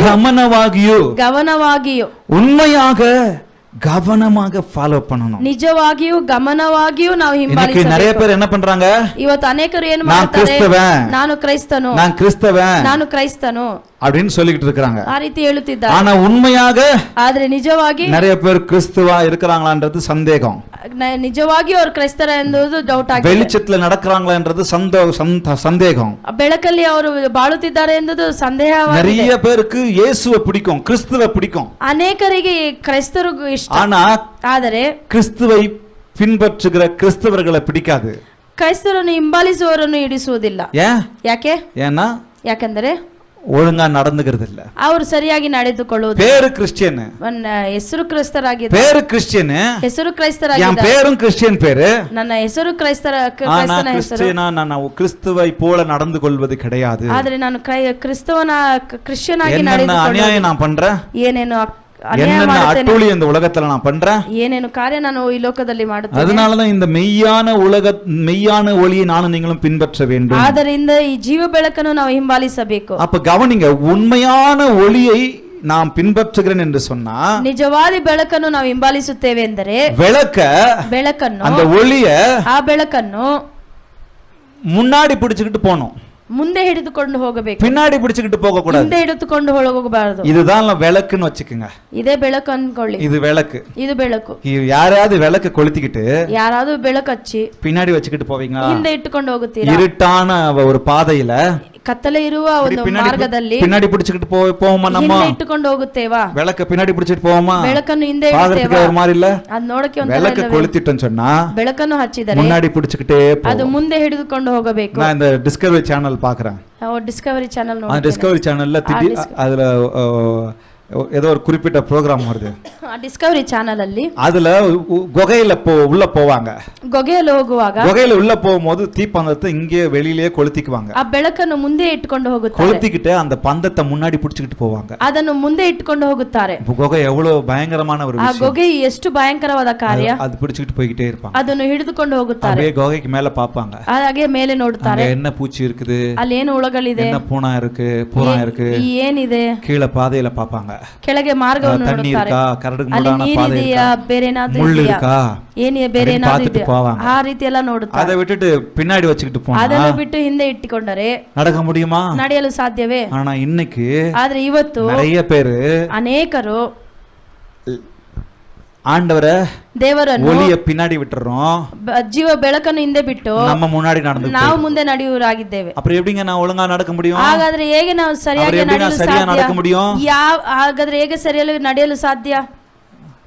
கவனವಾಗಿಯோ உண்மையாக கவனமாக ஃபாலோ பண்ணணும். ನಿಜವಾಗಿಯೂ ಗಮನವಾಗಿಯೂ ನಾವು ಹಿಂಬಾಲಿಸಬೇಕು. நிறைய பேர் என்ன பண்றாங்க, ಇವತ್ತು ಅನೇಕರು ಏನು ಮಾಡ್ತಾರೆ, ನಾನು ಕ್ರೈಸ್ತನು அப்படின்னு சொல்லிட்டு இருக்காங்க. ಆ ರೀತಿ ಹೇಳುತ್ತಿದ್ದಾರೆ. ஆனா உண்மையாக, ಆದ್ರೆ ನಿಜವಾಗಿ நிறைய பேர் கிறிஸ்துவா இருக்கிறாங்களான்றது சந்தேகம். ನಿಜವಾಗಿ ಅವರು ಕ್ರೈಸ್ತರ ಎಂಬುದು ಡೌಟ್ ಆಗಿದೆ. வெளிச்சத்துல நடக்கறாங்களான்றது சந்தேகம். ಬೆಳಕಲ್ಲಿ ಅವರು ಬಾಳುತ್ತಿದ್ದಾರೆ ಎಂಬುದು ಸಂದೇಹವಾಗಿದೆ. நிறைய பேருக்கு இயேசுவை பிடிக்கும், கிறிஸ்துவை பிடிக்கும். ಅನೇಕರಿಗೆ ಕ್ರೈಸ್ತರಿಗೂ ಇಷ್ಟ. ஆனா ಆದರೆ கிறிஸ்துவை பின்பற்றுகிற கிறிஸ்தவர்களை பிடிக்காது. ಕ್ರೈಸ್ತರನ್ನು ಹಿಂಬಾಲಿಸುವವರನ್ನು ಹಿಡಿಸುವುದಿಲ್ಲ. ಯಾಕೆ? ಯಾಕೆಂದರೆ ஒழுங்கா நடந்துக்கிறது இல்ல. ಅವರು ಸರಿಯಾಗಿ ನಡೆದುಕೊಳ್ಳುವುದು. பேரு கிறிஸ்டியன், ಹೆಸರು ಕ್ರೈಸ್ತರಾಗಿದ್ದಾರೆ. பேரு கிறிஸ்டியன், ಹೆಸರು ಕ್ರೈಸ್ತರಾಗಿದ್ದಾರೆ. என் பேரும் கிறிஸ்டியன் பேரு, ನನ್ನ ಹೆಸರು ಕ್ರೈಸ್ತನ ಹೆಸರು. நான் கிறிஸ்துவை போல நடந்து கொள்வது கிடையாது. ಆದರೆ ನಾನು ಕ್ರಿಸ್ತವನ ಕ್ರಿಶ್ಚಿಯನ್ ಆಗಿ ನಡೆದುಕೊಳ್ಳುವುದು. அநியாயம் நான் பண்றேன், ಏನೇನು ಅನ್ಯಾಯ என்னென்ன ಮಾಡುತ್ತೇನೆ, அட்டூழி இந்த உலகத்துல நான் பண்றேன், ಏನೇನು ಕಾರ್ಯ ನಾನು ಈ ಲೋಕದಲ್ಲಿ ಮಾಡುತ್ತೇನೆ. அதனாலதான் இந்த மெய்யான ஒளியை நானும் நீங்களும் பின்பற்ற வேண்டும். ಆದ್ದರಿಂದ ಈ ಜೀವ ಬೆಳಕನ್ನು ನಾವು ಹಿಂಬಾಲಿಸಬೇಕು. அப்ப கவனிங்க, உண்மையான ஒளியை நாம் பின்பற்றுகிறேன் என்று சொன்னா, ನಿಜವಾದ ಬೆಳಕನ್ನು ನಾವು ಹಿಂಬಾಲಿಸುತ್ತೇವೆ ಎಂದರೆ ಬೆಳಕನ್ನು, அந்த ஒளிய ಆ ಬೆಳಕನ್ನು முன்னாடி பிடிச்சுக்கிட்டு போகணும், ಮುಂದೆ ಹಿಡಿದುಕೊಂಡು ಹೋಗಬೇಕು, பின்னாடி பிடிச்சுக்கிட்டு போக கூடாது. ಹಿಂದೆ ಹಿಡಿದುಕೊಂಡು ಹೋಗಬಾರದು. இதுதான் விளக்குன்னு வச்சுக்கோங்க. ಇದೇ ಬೆಳಕು ಅನ್ಕೊಳ್ಳಿ, இது விளக்கு, ಇದು ಬೆಳಕು. யாராவது விளக்கு கொளுத்திக்கிட்டு ಯಾರಾದ್ರೂ ಬೆಳಕು ಹಚ್ಚಿ பின்னாடி வச்சுக்கிட்டு போவீங்களா? ಹಿಂದೆ ಇಟ್ಟುಕೊಂಡು ಹೋಗುತ್ತೀರಾ? இருட்டான ஒரு பாதையில ಕತ್ತಲೆ ಇರುವ ಒಂದು ಮಾರ್ಗದಲ್ಲಿ பின்னாடி பிடிச்சுக்கிட்டு போவோமா? நம்ம ಹಿಂದೆ ಇಟ್ಟುಕೊಂಡು ಹೋಗುತ್ತೇವಾ? விளக்க பின்னாடி பிடிச்சிட்டு போவோமா? ಬೆಳಕನ್ನು ಹಿಂದೆ பாக்குறதுக்கு ஒரு மாதிரி இல்ல, ಅದ್ ನೋಡಕ್ಕೆ ಒಂದು விளக்க கொளுத்திட்டோம்னு சொன்னா ಬೆಳಕನ್ನು ಹಚ್ಚಿದರೆ முன்னாடி பிடிச்சுக்கிட்டே ಅದು ಮುಂದೆ ಹಿಡಿದುಕೊಂಡು ಹೋಗಬೇಕು. நான் இந்த டிஸ்கவரி சேனல் பாக்குறேன், ಡಿಸ್ಕವರಿ ಚಾನೆಲ್ அந்த டிஸ்கவரி சேனல்ல அதுல ஏதோ ஒரு குறிப்பிட்ட ப்ரோக்ராம் வருது, ಡಿಸ್ಕವರಿ ಚಾನೆಲ್ ಅಲ್ಲಿ அதுல குகையில உள்ள போவாங்க. ಗೊಗೆಯಲ್ಲಿ ಹೋಗುವಾಗ குகையில உள்ள போகும்போது தீப்பந்தத்தை இங்கே வெளியிலேயே கொளுத்திக்குவாங்க. ಆ ಬೆಳಕನ್ನು ಮುಂದೆ ಇಟ್ಟುಕೊಂಡು ಹೋಗುತ್ತಾರೆ, கொளுத்திக்கிட்டு அந்த பந்தத்தை முன்னாடி பிடிச்சிக்கிட்டு போவாங்க. ಅದನ್ನು ಮುಂದೆ ಇಟ್ಟುಕೊಂಡು ಹೋಗುತ್ತಾರೆ. குகை எவ்வளவு பயங்கரமான ஒரு ಆ விஷயம், ಗೊಗೆ ಎಷ್ಟು ಭಯಂಕರವಾದ ಕಾರ್ಯ. அது பிடிச்சிக்கிட்டு போய்கிட்டே இருப்பாங்க, ಅದನ್ನು ಹಿಡಿದುಕೊಂಡು ಹೋಗುತ್ತಾರೆ. அப்படியே குகைக்கு மேல பாப்பாங்க, ಹಾಗೆ ಮೇಲೆ ನೋಡುತ್ತಾರೆ, என்ன பூச்சி இருக்குது, ಅಲ್ಲಿ ಏನು ಹುಳಗಳಿದೆ, என்ன பூனா இருக்கு, பூரா இருக்கு, ಏನಿದೆ, கீழே பாதையில பாப்பாங்க, ಕೆಳಗೆ ಮಾರ್ಗವನ್ನು தண்ணி ನೋಡುತ್ತಾರೆ, இருக்கா, கரடு ಅಲ್ಲಿ முரடான பாதை ನೀರಿದೆಯಾ, இருக்கா, ಬೇರೆ ಏನಾದ್ರೂ முள் ಇದೆಯಾ, இருக்கா, ಏನಿದೆ ಬೇರೆ ಏನಾದ್ರೂ பார்த்துட்டு ಇದೆಯಾ, போவாங்க. ಆ ರೀತಿ ಎಲ್ಲ ನೋಡುತ್ತಾರೆ. அதை விட்டுட்டு பின்னாடி வச்சுக்கிட்டு போனா ಅದನ್ನು ಬಿಟ್ಟು ಹಿಂದೆ ಇಟ್ಟುಕೊಂಡರೆ நடக்க முடியுமா? ನಡೆಯಲು ಸಾಧ್ಯವೇ? ஆனா இன்னைக்கு ಆದ್ರೆ ಇವತ್ತು நிறைய பேரு ಅನೇಕರು ஆண்டவரை ದೇವರನ್ನು ஒளிய பின்னாடி விட்டுறோம், ಜೀವ ಬೆಳಕನ್ನು ಹಿಂದೆ ಬಿಟ್ಟು நம்ம முன்னாடி நடந்து ನಾವು ಮುಂದೆ ನಡೆಯುವರಾಗಿದ್ದೇವೆ. அப்புறம் எப்படிங்க நான் ஒழுங்கா நடக்க முடியும்? ಹಾಗಾದ್ರೆ ಹೇಗೆ ನಾವು ಸರಿಯಾಗಿ ನಡೆಯಲು சரியா நடக்க ಸಾಧ್ಯ? முடியும்? ಹಾಗಾದ್ರೆ ಹೇಗೆ ಸರಿಯಾಗಿ ನಡೆಯಲು ಸಾಧ್ಯ?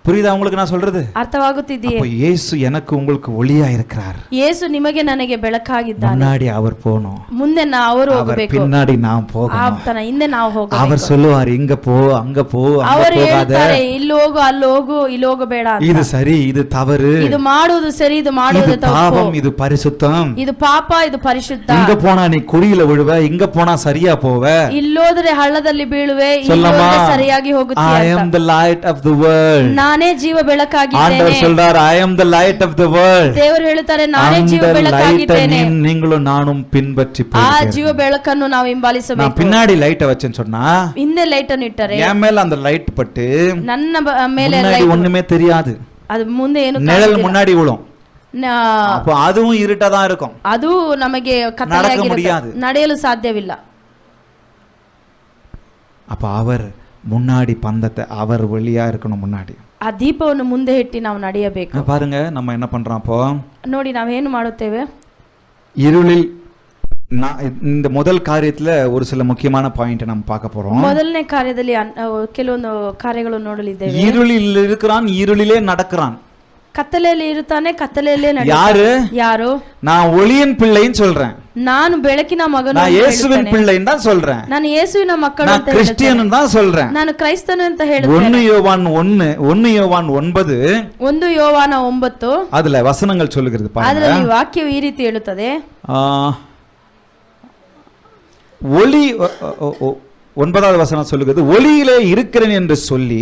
புரியுதா உங்களுக்கு நான் சொல்றது? ಅರ್ಥವಾಗುತ್ತಿದೆಯೇ? அப்ப இயேசு எனக்கு உங்களுக்கு ஒளியா இருக்கிறார், ಯೇಸು ನಿಮಗೆ ನನಗೆ ಬೆಳಕಾಗಿದ್ದಾನೆ. முன்னாடி அவர் போகணும், ಮುಂದೆ ಅವರು அவர் ಹೋಗಬೇಕು, பின்னாடி நாம் போகணும். ಆತನ ಹಿಂದೆ ನಾವು ಹೋಗಬೇಕು. அவர் சொல்லுவார், இங்க போ, அங்க போ, அங்க ಅವರು போகாத, ಹೇಳ್ತಾರೆ, ಇಲ್ಲಿ ಹೋಗು, ಅಲ್ಲಿ ಹೋಗು, ಇಲ್ಲಿ ಹೋಗಬೇಡ ಅಂತ. இது சரி, இது தவறு, ಇದು ಮಾಡುವುದು ಸರಿ, ಇದು இது ಮಾಡುವುದು ತಪ್ಪು, பாவம், இது பரிசுத்தம், ಇದು ಪಾಪ, ಇದು ಪರಿಶುದ್ಧ. இங்க போனா நீ குழியில விழுவ, இங்க போனா சரியா போவ, ಇಲ್ಲೋದ್ರೆ ಹಳ್ಳದಲ್ಲಿ ಬೀಳುವೆ, சொல்லமா, ಇಲ್ಲೋದ್ರೆ ಸರಿಯಾಗಿ I ಹೋಗುತ್ತೀಯ am ಅಂತ. the light of the world. ನಾನೇ ಜೀವ ಬೆಳಕಾಗಿದ್ದೇನೆ. ஆண்டவர் சொல்றார், I am the light of the world. ದೇವರು ಹೇಳುತ್ತಾರೆ, ನಾನೇ ಜೀವ அந்த ಬೆಳಕಾಗಿದ್ದೇನೆ. லைட்டை நீங்களும் நானும் பின்பற்றி ಆ போகிறேன். ಜೀವ ಬೆಳಕನ್ನು ನಾವು நான் ಹಿಂಬಾಲಿಸಬೇಕು. பின்னாடி லைட்டை வச்சேன்னு சொன்னா ಹಿಂದೆ ಲೈಟ್ ಅನ್ನು ಇಟ್ಟರೆ என் மேல அந்த லைட் பட்டு ನನ್ನ ಮೇಲೆ முன்னாடி light- ஒண்ணுமே தெரியாது, ಅದು ಮುಂದೆ ಏನು நிழல் ಕಾಣುವುದಿಲ್ಲ. முன்னாடி விழும், ನ- அப்போ அதுவும் இருட்டா தான் இருக்கும், ಅದು ನಮಗೆ நடக்க ಕತ್ತಲೆಯಾಗಿರುತ್ತೆ, முடியாது. ನಡೆಯಲು ಸಾಧ್ಯವಿಲ್ಲ. அப்ப அவர் முன்னாடி பந்தத்தை, அவர் வெளியா இருக்கணும் முன்னாடி. ಆ ದೀಪವನ್ನು ಮುಂದೆ ಇಟ್ಟು ನಾವು ನಡೆಯಬೇಕು. பாருங்க நம்ம என்ன பண்றோம் அப்போ, ನೋಡಿ ನಾವೇನು ಮಾಡುತ್ತೇವೆ, இருளில் இந்த முதல் காரியத்துல ஒரு சில முக்கியமான பாயிண்ட் நம்ம பார்க்க போறோம். ಮೊದಲನೇ ಕಾರ್ಯದಲ್ಲಿ ಕೆಲವೊಂದು ಕಾರ್ಯಗಳು ನೋಡಲಿದ್ದೇವೆ. இருளில் இருக்கிறான், இருளிலே நடக்கிறான். ಕತ್ತಲೆಯಲ್ಲಿ ಇರುತ್ತಾನೆ, ಕತ್ತಲೆಯಲ್ಲೇ யாரு? ಯಾರು? நான் ஒளியின் பிள்ளைன்னு சொல்றேன், ನಾನು ಬೆಳಕಿನ ಮಗನು நான் இயேசுவின் பிள்ளைன்னு தான் சொல்றேன், ನಾನು ಯೇಸುವಿನ ಮಕ್ಕಳು நான் ಅಂತ ಹೇಳ್ತೇನೆ. கிறிஸ்டியன் தான் சொல்றேன். ನಾನು ಕ್ರೈಸ್ತನು ಅಂತ ಹೇಳ್ತೇನೆ. 1 யோவான் 9 1 ಯೋವಾನ 9 அதுல வசனங்கள் சொல்லுகிறது பாருங்க. ಅದರಲ್ಲಿ ವಾಕ್ಯವು ಈ ರೀತಿ ಹೇಳುತ್ತದೆ, ஒளி 9வது வசனம் சொல்லுகிறது, ஒளியிலே இருக்கிறேன் என்று சொல்லி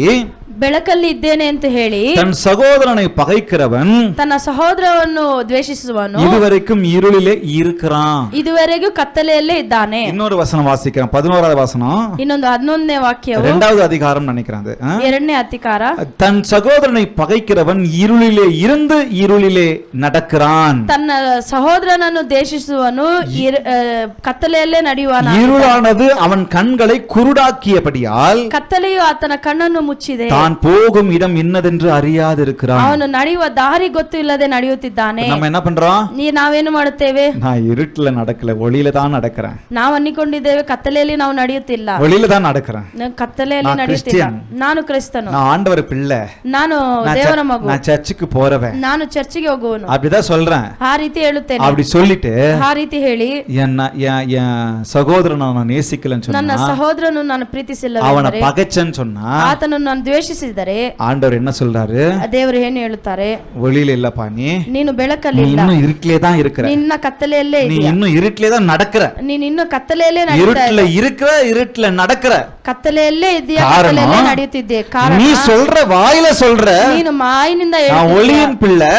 ಬೆಳಕಲ್ಲಿ ಇದ್ದೇನೆ ಅಂತ ಹೇಳಿ தன் சகோதரனை பகைக்கிறவன் ತನ್ನ ಸಹೋದರವನ್ನು ದ್ವೇಷಿಸುವನು இதுவரைக்கும் இருளிலே இருக்கிறான். ಇದುವರೆಗೂ ಕತ್ತಲೆಯಲ್ಲೇ ಇದ್ದಾನೆ. இன்னொரு வசனம் வாசிக்கிறேன், 11வது வசனம், ಇನ್ನೊಂದು 11ನೇ ವಾಕ್ಯವು 2வது அதிகாரம் நினைக்கிறேன், 2ನೇ ಅಧಿಕಾರ. தன் சகோதரனை பகைக்கிறவன் இருளிலே இருந்து இருளிலே நடக்கிறான். ತನ್ನ ಸಹೋದರನನ್ನು ದ್ವೇಷಿಸುವನು ಕತ್ತಲೆಯಲ್ಲೇ ನಡೆಯುವನು. இருளானது அவன் கண்களை குருடாக்கியபடியால் ಕತ್ತಲೆಯು ಆತನ ಕಣ್ಣನ್ನು ಮುಚ್ಚಿದೆ. தான் போகும் இடம் இன்னதென்று அறியாதிருக்கிறான். ಅವನು ನಡೆಯುವ ದಾರಿ ಗೊತ್ತು ಇಲ್ಲದೆ ನಡೆಯುತ್ತಿದ್ದಾನೆ. நம்ம என்ன பண்றோம்? ನಾವೇನು ಮಾಡುತ್ತೇವೆ? நான் இருட்டுல நடக்கல, ஒளியில தான் நடக்கிறேன். ನಾವು ಅನ್ನಿಕೊಂಡಿದ್ದೇವೆ ಕತ್ತಲೆಯಲ್ಲಿ ನಾವು ನಡೆಯುತ್ತಿಲ್ಲ, ஒளியில தான் நடக்கிறேன். ಕತ್ತಲೆಯಲ್ಲಿ ನಡೆಯುತ್ತಿಲ್ಲ. ನಾನು ಕ್ರಿಸ್ತನು, நான் ஆண்டவர் பிள்ளை, ನಾನು ದೇವರ ಮಗು, நான் சர்ச்சுக்கு போறவன், ನಾನು ಚರ್ಚಿಗೆ ಹೋಗುವನು, அப்படிதான் சொல்றேன். ಆ ರೀತಿ ಹೇಳುತ್ತೇನೆ. அப்படி சொல்லிட்டு ಆ ರೀತಿ ಹೇಳಿ என் சகோதரனை நான் நேசிக்கலன்னு ನನ್ನ சொன்னா ಸಹೋದರನು ನಾನು அவனை ಪ್ರೀತಿಸಿಲ್ಲವೆಂದರೆ பகைச்சன்னு சொன்னா ಆತನನ್ನು ನಾನು ದ್ವೇಷಿಸಿದರೆ ஆண்டவர் என்ன சொல்றாரு? ದೇವರು ಏನು ಹೇಳುತ್ತಾರೆ? வெளியில இல்லப்பா, ನೀನು ಬೆಳಕಲ್ಲಿ நீ ಇಲ್ಲ, இன்னும் இருட்டிலே தான் இருக்கிற, ನಿನ್ನ ಕತ್ತಲೆಯಲ್ಲೇ நீ ಇದೆಯಾ, இன்னும் இருட்டிலே தான் நடக்கிற, ನೀನು ಇನ್ನು ಕತ್ತಲೆಯಲ್ಲೇ ನಡೀತಾ இருட்டுல இருக்கிற, இருட்டுல நடக்கிற. ಕತ್ತಲೆಯಲ್ಲೇ ಇದೆಯಾ, ಕಾರಣ ಕತ್ತಲೆಯಲ್ಲೇ ನಡೆಯುತ್ತಿದ್ದೆ. ಕಾರಣ நீ சொல்ற வாயில சொல்ற ನೀನು ಮಾಯಿನಿಂದ நான் ಹೇಳ್ತಿದ್ದೀಯ, ஒளியின் பிள்ளை,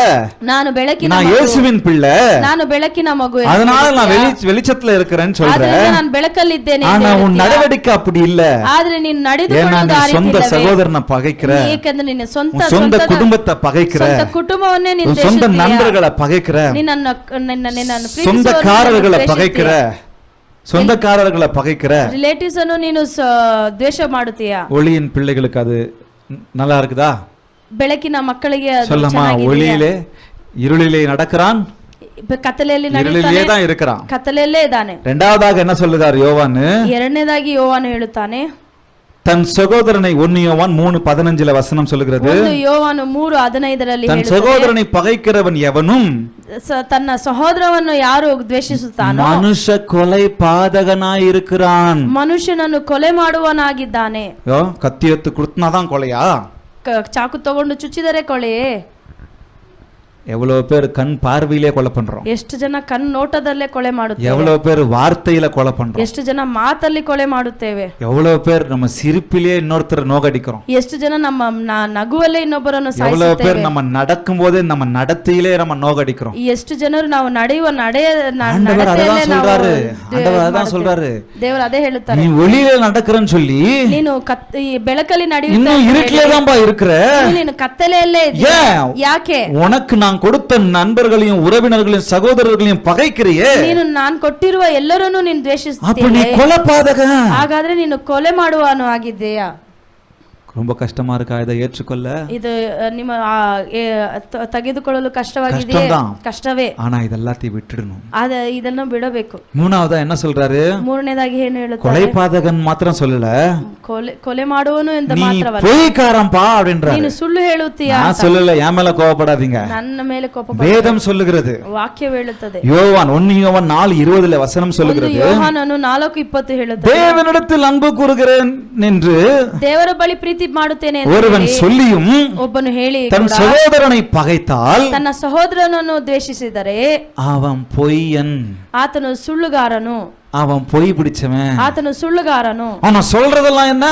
ನಾನು ಬೆಳಕಿನ நான் ಮಗು, இயேசுவின் பிள்ளை, ನಾನು ಬೆಳಕಿನ ಮಗು ಎಂದು அதனால நான் ಹೇಳ್ತೀಯ. வெளிச்சத்துல இருக்கிறேன்னு சொல்ற. ಆದ್ರಿಂದ ನಾನು ಬೆಳಕಲ್ಲಿದ್ದೇನೆ ಎಂದು ஆனா உன் ಹೇಳ್ತೀಯ. நடவடிக்கை அப்படி இல்ல. ಆದ್ರೆ ನೀನು ஏன்னா ನಡೆದುಕೊಳ್ಳುವುದು நீ ಆ ರೀತಿ சொந்த ಇಲ್ಲವೇ? சகோதரனை பகைக்கிற, ಏಕೆಂದ್ರೆ ನಿನ್ನ உன் ಸ್ವಂತ சொந்த குடும்பத்தை பகைக்கிற, ಸ್ವಂತ ಕುಟುಂಬವನ್ನೇ ನೀನು உன் சொந்த ದ್ವೇಷಿಸ್ತೀಯ. நண்பர்களை பகைக்கிற, ನಿನ್ನನ್ನು சொந்தக்காரர்களை பகைக்கிற, சொந்தக்காரர்களை பகைக்கிற. ರಿಲೇಟಿವ್ಸ್ ಅನ್ನು ನೀನು ದ್ವೇಷ ಮಾಡುತ್ತೀಯ. ஒளியின் பிள்ளைகளுக்கு அது நல்லா இருக்குதா? ಬೆಳಕಿನ ಮಕ್ಕಳಿಗೆ ಅದು சொல்லமா, ಚೆನ್ನಾಗಿದೆಯಾ? ஒளியிலே இருளிலே நடக்கிறான், ಕತ್ತಲೆಯಲ್ಲಿ இருளிலே ನಡೆಯುತ್ತಾನೆ, தான் இருக்கிறான். ಕತ್ತಲೆಯಲ್ಲೇ ಇದ್ದಾನೆ. இரண்டாவதாக என்ன சொல்லுதார் யோவான்? ಎರಡನೇದಾಗಿ ಯೋವಾನು ಹೇಳುತ್ತಾನೆ, தன் சகோதரனை 1 யோவான் 3:15 வசனம் சொல்லுகிறது, ಒಂದು ಯೋವಾನು 3:15 தன் சகோதரனை பகைக்கிறவன் எவனும் ತನ್ನ ಸಹೋದರವನ್ನು ಯಾರು ದ್ವೇಷಿಸುತ್ತಾನೋ மனுஷ கொலை பாதகனாய் இருக்கிறான். ಮನುಷ್ಯನನ್ನು ಕೊಲೆ ಮಾಡುವನಾಗಿದ್ದಾನೆ. கத்தி எடுத்து குடுத்தினாதான் கொலையா? ಚಾಕು ತಗೊಂಡು ಚುಚ್ಚಿದರೆ ಕೊಲೆಯೇ? எவ்வளவு பேர் கண் பார்வையிலே கொலை பண்றோம், ಎಷ್ಟು ಜನ ಕಣ್ಣು ನೋಟದಲ್ಲೇ ಕೊಲೆ ಮಾಡುತ್ತೇವೆ, எவ்வளவு பேர் வார்த்தையில கொலை பண்றோம், ಎಷ್ಟು ಜನ ಮಾತಲ್ಲಿ ಕೊಲೆ ಮಾಡುತ್ತೇವೆ, எவ்வளவு பேர் நம்ம சிரிப்பிலே இன்னொருத்தரை நோகடிக்கிறோம், ಎಷ್ಟು ಜನ ನಮ್ಮ ನಗುವಲ್ಲೇ ಇನ್ನೊಬ್ಬರನ್ನು எவ்வளவு பேர் ಸಾಯಿಸುತ್ತೇವೆ, நம்ம நடக்கும் போதே நம்ம நடத்தையிலே நம்ம நோகடிக்கிறோம். ಎಷ್ಟು ಜನರು ನಾವು ನಡೆಯುವ ஆண்டவர் அதான் சொல்றாரு, ஆண்டவர் அதான் சொல்றாரு, ದೇವರು ಅದೇ ಹೇಳುತ್ತಾರೆ, நீ ஒளியில நடக்கிறன்னு சொல்லி ನೀನು ಈ ಬೆಳಕಲ್ಲಿ இன்னும் இருட்டிலே தான்பா இருக்கிற, ನೀನು ಕತ್ತಲೆಯಲ್ಲೇ ಇದೆಯಾ? ಯಾಕೆ? உனக்கு நான் கொடுத்த நண்பர்களையும் உறவினர்களையும் சகோதரர்களையும் பகைக்கிறியே, ನೀನು ನಾನು ಕೊಟ್ಟಿರುವ ಎಲ್ಲರನ್ನೂ ನೀನು அப்ப நீ ದ್ವೇಷಿಸುತ್ತೀಯ, கொலைபாதக. ಹಾಗಾದ್ರೆ ನೀನು ಕೊಲೆ ಮಾಡುವನು ಆಗಿದ್ದೀಯಾ? ரொம்ப கஷ்டமா இருக்கா இதை ஏற்றுக்கொள்ள? ಇದು ನಿಮ್ಮ ತೆಗೆದುಕೊಳ್ಳಲು ಕಷ್ಟವಾಗಿದೆಯೇ? கஷ்டம்தான். ಕಷ್ಟವೇ. ஆனா இதெல்லாத்தையும் விட்டுடணும். ಇದನ್ನು ಬಿಡಬೇಕು. மூணாவதா என்ன சொல்றாரு? ಮೂರನೇದಾಗಿ ಏನು ಹೇಳುತ್ತಾರೆ? கொலைபாதகன் மாத்திரம் சொல்லல, ಕೊಲೆ ಮಾಡುವನು ಎಂದು நீ ಮಾತ್ರವಲ್ಲ, பொய்க்காரன்பா அப்படின்றாரு. ನೀನು ಸುಳ್ಳು ಹೇಳುತ್ತೀಯಾ? நான் சொல்லல, என் மேல கோபப்படாதீங்க, ನನ್ನ ಮೇಲೆ ಕೋಪ வேதம் சொல்லுகிறது. ವಾಕ್ಯ ಹೇಳುತ್ತದೆ. யோவான் 1 யோவான் 4:20 வசனம் ಒಂದು சொல்லுகிறது, ಯೋಹಾನನು 4:20 ಹೇಳುತ್ತದೆ, தேவனிடத்தில் அன்பு கூறுகிறேன் என்று ದೇವರ ಬಳಿ ಪ್ರೀತಿ ಮಾಡುತ್ತೇನೆ ಎಂದು ஒருவன் ಹೇಳಿ சொல்லியும் ಒಬ್ಬನು ಹೇಳಿ தன் ಕೂಡ சகோதரனை பகைத்தால் ತನ್ನ ಸಹೋದರನನ್ನು ದ್ವೇಷಿಸಿದರೆ அவன் பொய்யன், ಆತನು ಸುಳ್ಳುಗಾರನು, அவன் பொய் பிடிச்சவன். ಆತನು ಸುಳ್ಳುಗಾರನು. அவன் சொல்றதெல்லாம் என்ன?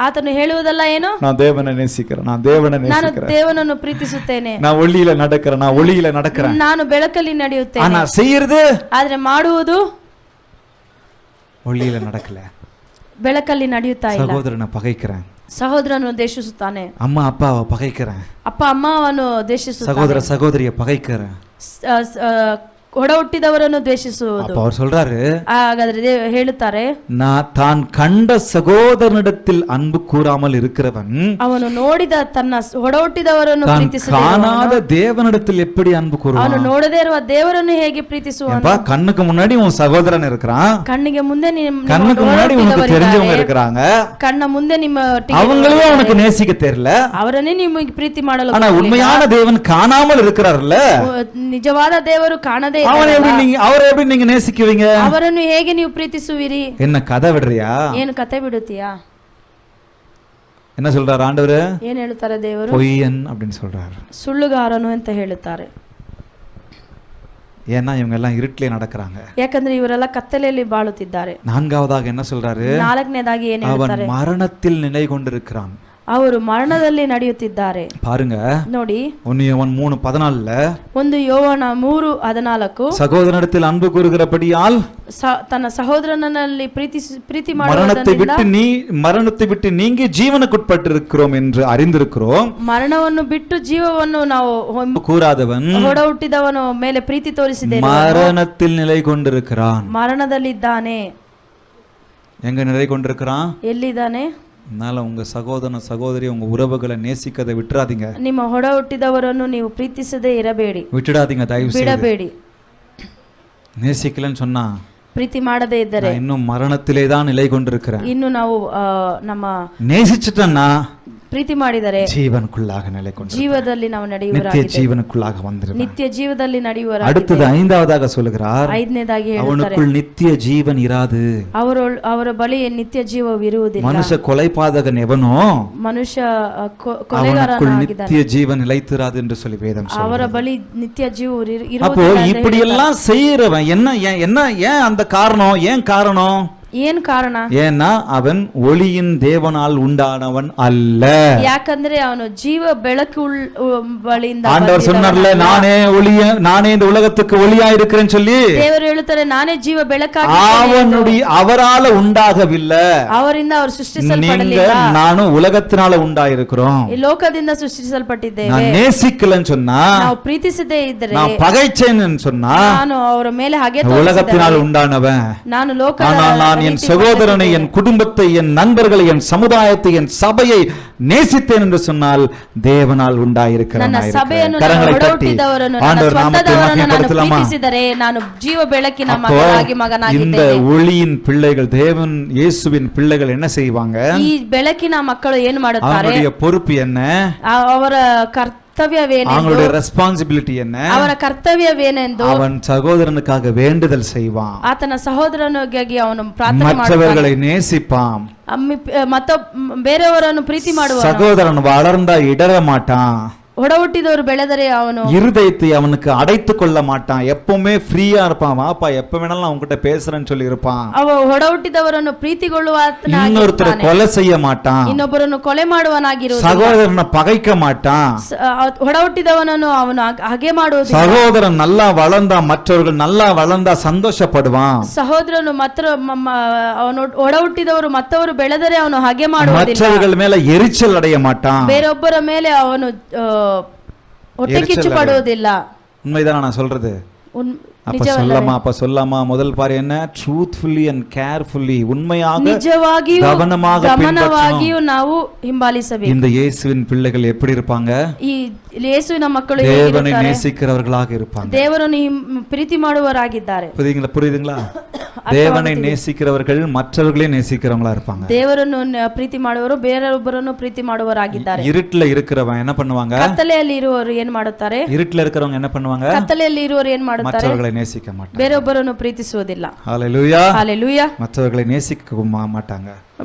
ಆತನು ಹೇಳುವುದಲ್ಲ ಏನು? நான் தேவனை நேசிக்கிறேன், நான் தேவனை ನಾನು நேசிக்கிறேன், ದೇವನನ್ನು ಪ್ರೀತಿಸುತ್ತೇನೆ, நான் ஒளியில நடக்கிறேன், நான் ஒளியில நடக்கிறேன். ನಾನು ಬೆಳಕಲ್ಲಿ ನಡೆಯುತ್ತೇನೆ, ஆனா செய்யறது ಆದ್ರೆ ಮಾಡುವುದು ஒளியில நடக்கல. ಬೆಳಕಲ್ಲಿ ನಡೆಯುತ್ತಾ ಇಲ್ಲ. சகோதரனை பகைக்கிறேன், ಸಹೋದರನು ದ್ವೇಷಿಸುತ್ತಾನೆ, அம்மா அப்பாவை பகைக்கிறேன், ಅಪ್ಪ ಅಮ್ಮವನ್ನು ದ್ವೇಷಿಸುತ್ತಾನೆ, சகோதர சகோதரிய பகைக்கிறேன். ಒಡ ಹುಟ್ಟಿದವರನ್ನು ದ್ವೇಷಿಸುವುದು. அப்ப அவர் சொல்றாரு, ಹಾಗಾದ್ರೆ ಹೇಳುತ್ತಾರೆ, தான் கண்ட சகோதரனிடத்தில் அன்பு கூறாமல் இருக்கிறவன் ಅವನು ನೋಡಿದ ತನ್ನ ಒಡ ಹುಟ್ಟಿದವರನ್ನು தான் ಪ್ರೀತಿಸದೆ காணாத தேவனிடத்தில் எப்படி அன்பு ಅವನು கூறுவான்? ನೋಡದೇ ಇರುವ ದೇವರನ್ನು ಹೇಗೆ ಪ್ರೀತಿಸುವನು? ஏப்பா, கண்ணுக்கு முன்னாடி உன் சகோதரன் இருக்கிறான், ಕಣ್ಣಿಗೆ ಮುಂದೆ கண்ணுக்கு முன்னாடி உனக்கு தெரிஞ்சவங்க இருக்கிறாங்க, ಕಣ್ಣ ಮುಂದೆ ನಿಮ್ಮ அவங்களே உனக்கு நேசிக்க தெரியல, ಅವರನ್ನೇ ನಿಮಗೆ ಪ್ರೀತಿ ಮಾಡಲು ஆனா உண்மையான தேவன் காணாமல் இருக்கிறார்ல, ನಿಜವಾದ ದೇವರು ಕಾಣದೇ அவரை எப்படி நீங்க நேசிக்குவீங்க? ಅವರನ್ನು ಹೇಗೆ ನೀವು ಪ್ರೀತಿಸುವಿರಿ? என்ன கதை விடுறியா? ಏನು ಕತೆ ಬಿಡುತ್ತೀಯಾ? என்ன சொல்றாரு ஆண்டவர்? ಏನ್ ಹೇಳ್ತಾರೆ ದೇವರು? பொய்யன் அப்படின்னு சொல்றாரு. ಸುಳ್ಳುಗಾರನು ಅಂತ ಹೇಳುತ್ತಾರೆ. ஏன்னா இவங்க எல்லாம் இருட்டிலே நடக்கிறாங்க. ಯಾಕಂದ್ರೆ ಇವರೆಲ್ಲ ಕತ್ತಲೆಯಲ್ಲಿ ಬಾಳುತ್ತಿದ್ದಾರೆ. நான்காவதாக என்ன சொல்றாரு? ನಾಲ್ಕನೇದಾಗಿ ಏನ್ ಹೇಳ್ತಾರೆ? அவன் மரணத்தில் நிலை கொண்டிருக்கிறான். ಅವರು ಮರಣದಲ್ಲಿ ನಡೆಯುತ್ತಿದ್ದಾರೆ. பாருங்க, ನೋಡಿ 1 யோவான் 3:14 ಒಂದು ಯೋವಾನ 3:14 சகோதரனிடத்தில் அன்பு கூறுகிறபடியால் ತನ್ನ ಸಹೋದರನಲ್ಲಿ ಪ್ರೀತಿ மரணத்தை விட்டு நீங்கி ஜீவனுக்குட்பட்டிருக்கிறோம் என்று அறிந்திருக்கிறோம். ಮರಣವನ್ನು ಬಿಟ್ಟು ಜೀವವನ್ನು ನಾವು கூறாதவன் ಹೊಡ ಹುಟ್ಟಿದವನ ಮೇಲೆ ಪ್ರೀತಿ ತೋರಿಸಿದೆ, மரணத்தில் நிலை கொண்டிருக்கிறான். ಮರಣದಲ್ಲಿದ್ದಾನೆ. எங்க நிலை கொண்டிருக்கிறான்? ಎಲ್ಲಿದ್ದಾನೆ? அதனால உங்க சகோதரன சகோதரி உங்க உறவுகளை நேசிக்கதை விட்டுறாதீங்க. ನಿಮ್ಮ ಹೊಡ ಹುಟ್ಟಿದವರನ್ನು ನೀವು ಪ್ರೀತಿಸದೇ ಇರಬೇಡಿ, விட்டுடாதீங்க, தயவு செய்து ಬಿಡಬೇಡಿ. நேசிக்கலன்னு சொன்னா ಪ್ರೀತಿ ಮಾಡದೇ ಇದ್ದರೆ இன்னும் மரணத்திலே தான் நிலை கொண்டிருக்கிறேன். ಇನ್ನು ನಾವು ನಮ್ಮ நேசிச்சிட்டேன்னா ಪ್ರೀತಿ ಮಾಡಿದರೆ ஜீவனுக்குள்ளாக நிலை கொண்டு ಜೀವದಲ್ಲಿ ನಾವು நித்திய ನಡೆಯುವರಾಗಿದ್ದೇವೆ. ஜீவனுக்குள்ளாக வந்துருவான். ನಿತ್ಯ ಜೀವದಲ್ಲಿ ನಡೆಯುವರಾಗಿದ್ದೇವೆ. அடுத்தது ஐந்தாவதாக சொல்லுகிறார், ಐದನೇದಾಗಿ ಹೇಳ್ತಾರೆ, அவனுக்குள் நித்திய ஜீவன் இராது. ಅವರ ಬಳಿ ನಿತ್ಯ ಜೀವವಿರುವುದಿಲ್ಲ. மனுஷ கொலைபாதகன் எவனோ ಮನುಷ್ಯ அவனுக்குள் ಕೊಲೆಗಾರನಾಗಿದ್ದಾನೆ, நித்திய ஜீவன் நிலைத்திராது என்று சொல்லி வேதம் ಅವರ சொல்லுகிறது. ಬಳಿ ನಿತ್ಯ ಜೀವ அப்போ இப்படி எல்லாம் செய்யறவன் என்ன ஏன் அந்த காரணம், ஏன் காரணம்? ಏನ್ ಕಾರಣ? ஏன்னா அவன் ஒளியின் தேவனால் உண்டானவன் அல்ல. ಯಾಕಂದ್ರೆ ಅವನು ಜೀವ ಬೆಳಕು ಬಳಿಯಿಂದ ஆண்டவர் சொன்னார்ல, நானே இந்த உலகத்துக்கு ஒளியா இருக்கிறேன்னு சொல்லி. ದೇವರು ಹೇಳುತ್ತಾರೆ, ನಾನೇ ಜೀವ ಬೆಳಕಾಗಿ. அவரால உண்டாகவில்லை, ಅವರಿಂದ ಅವರು ಸೃಷ್ಟಿಸಲ್ಪಡಲಿಲ್ಲ. நானும் உலகத்தினால உண்டாயிருக்கிறோம். ಈ ಲೋಕದಿಂದ ಸೃಷ್ಟಿಸಲ್ಪಟ್ಟಿದ್ದೇವೆ. நான் நேசிக்கலன்னு சொன்னா, ನಾವು ಪ್ರೀತಿಸದೇ ಇದ್ದರೆ, நான் பகைச்சேன்னு சொன்னா, ನಾನು ಅವರ ಮೇಲೆ ಹಾಗೆ உலகத்தினால் உண்டானவன். ನಾನು ಲೋಕದ நான் என் சகோதரனை, என் குடும்பத்தை, என் நண்பர்களை, என் சமுதாயத்தை, என் சபையை நேசித்தேன் என்று சொன்னால் தேவனால் உண்டாயிருக்கிறேன். ನನ್ನ ಸಭೆಯನ್ನು, ಪ್ರೀತಿಸಿದರೆ ನಾನು ಜೀವ ಬೆಳಕಿನ ಮಗನಾಗಿ இந்த ஒளியின் பிள்ளைகள், தேவன் இயேசுவின் பிள்ளைகள் என்ன செய்வாங்க? ಈ ಬೆಳಕಿನ ಮಕ್ಕಳು ಏನು ಮಾಡುತ್ತಾರೆ? அவருடைய பொறுப்பு என்ன? ಅವರ ಕರ್ತವ್ಯವೇನೆಂದು, அவங்களுடைய ரெஸ்பான்சிபிலிட்டி என்ன? ಅವರ ಕರ್ತವ್ಯವೇನೆಂದು அவன் சகோதரனுக்காக வேண்டுதல் செய்வான். ಆತನ ಸಹೋದರನಿಗಾಗಿ ಅವನು ಪ್ರಾರ್ಥನೆ மற்றவர்களை நேசிப்பான். ಮತ್ತು ಬೇರೆಯವರನ್ನು ಪ್ರೀತಿ ಮಾಡುವ. சகோதரன் வளர்ந்தா இடற மாட்டான். ಒಡ ಹುಟ್ಟಿದವರು ಬೆಳೆದರೆ ಅವನು இருதயத்தை அவனுக்கு அடைத்து கொள்ள மாட்டான். எப்பவுமே ஃப்ரீயா இருப்பான். வாப்பா எப்ப வேணாலும் அவன்கிட்ட பேசுறேன்னு சொல்லி இருப்பான். ಅವ ಒಡ ಹುಟ್ಟಿದವರನ್ನು ಪ್ರೀತಿಗೊಳ್ಳುವ, இன்னொருத்தரை கொலை செய்ய மாட்டான். ಇನ್ನೊಬ್ಬರನ್ನು ಕೊಲೆ ಮಾಡುವನಾಗಿರುವುದು, சகோதரனை பகைக்க மாட்டான். ಒಡ ಹುಟ್ಟಿದವನನ್ನು ಅವನು ಹಾಗೆ ಮಾಡುವುದು. சகோதரன் நல்லா வளர்ந்தா, மற்றவர்கள் நல்லா வளர்ந்தா சந்தோஷப்படுவான். ಸಹೋದರನು ಅವನು ಒಡ ಹುಟ್ಟಿದವರು ಮತ್ತವರು ಬೆಳೆದರೆ ಅವನು ಹಾಗೆ ಮಾಡುವುದಿಲ್ಲ. மற்றவர்கள் மேல எரிச்சல் அடைய மாட்டான். ಬೇರೊಬ್ಬರ ಮೇಲೆ ಅವನು ಹೊಟ್ಟೆ ಕಿಚ್ಚು ಪಡುವುದಿಲ್ಲ. உண்மைதான் நான் சொல்றது. அப்ப சொல்லாமா? முதல் பாரு என்ன? ட்ரூத்ஃபுல்லி அண்ட் கேர்ஃபுல்லி, உண்மையாக நிஜವಾಗಿಯೂ கவனமாகியೂ ನಾವು ಹಿಂಬಾಲಿಸಬೇಕು. இந்த இயேசுவின் பிள்ளைகள் எப்படி இருப்பாங்க? ಈ ಯೇಸುವಿನ ಮಕ್ಕಳು தேவனை நேசிக்கிறவர்களாக இருப்பாங்க. ದೇವರನ್ನು ಪ್ರೀತಿ ಮಾಡುವವರಾಗಿದ್ದಾರೆ. புரியுதுங்களா? தேவனை நேசிக்கிறவர்கள் மற்றவர்களே நேசிக்கிறவங்களா இருப்பாங்க. ದೇವರನ್ನು ಪ್ರೀತಿ ಮಾಡುವವರು ಬೇರೊಬ್ಬರನ್ನು ಪ್ರೀತಿ ಮಾಡುವವರಾಗಿದ್ದಾರೆ. இருட்டுல இருக்கிறவங்க என்ன பண்ணுவாங்க? ಕತ್ತಲೆಯಲ್ಲಿ ಇರುವವರು ಏನು ಮಾಡುತ್ತಾರೆ? இருட்டுல இருக்கிறவங்க என்ன பண்ணுவாங்க? ಕತ್ತಲೆಯಲ್ಲಿ ಇರುವವರು ಏನು ಮಾಡುತ್ತಾರೆ? மற்றவர்களை நேசிக்க மாட்டாங்க. ಬೇರೊಬ್ಬರನ್ನು ಪ್ರೀತಿಸುವುದಿಲ್ಲ. ஹalleluya, ஹalleluya. மற்றவர்களை நேசிக்க மாட்டாங்க,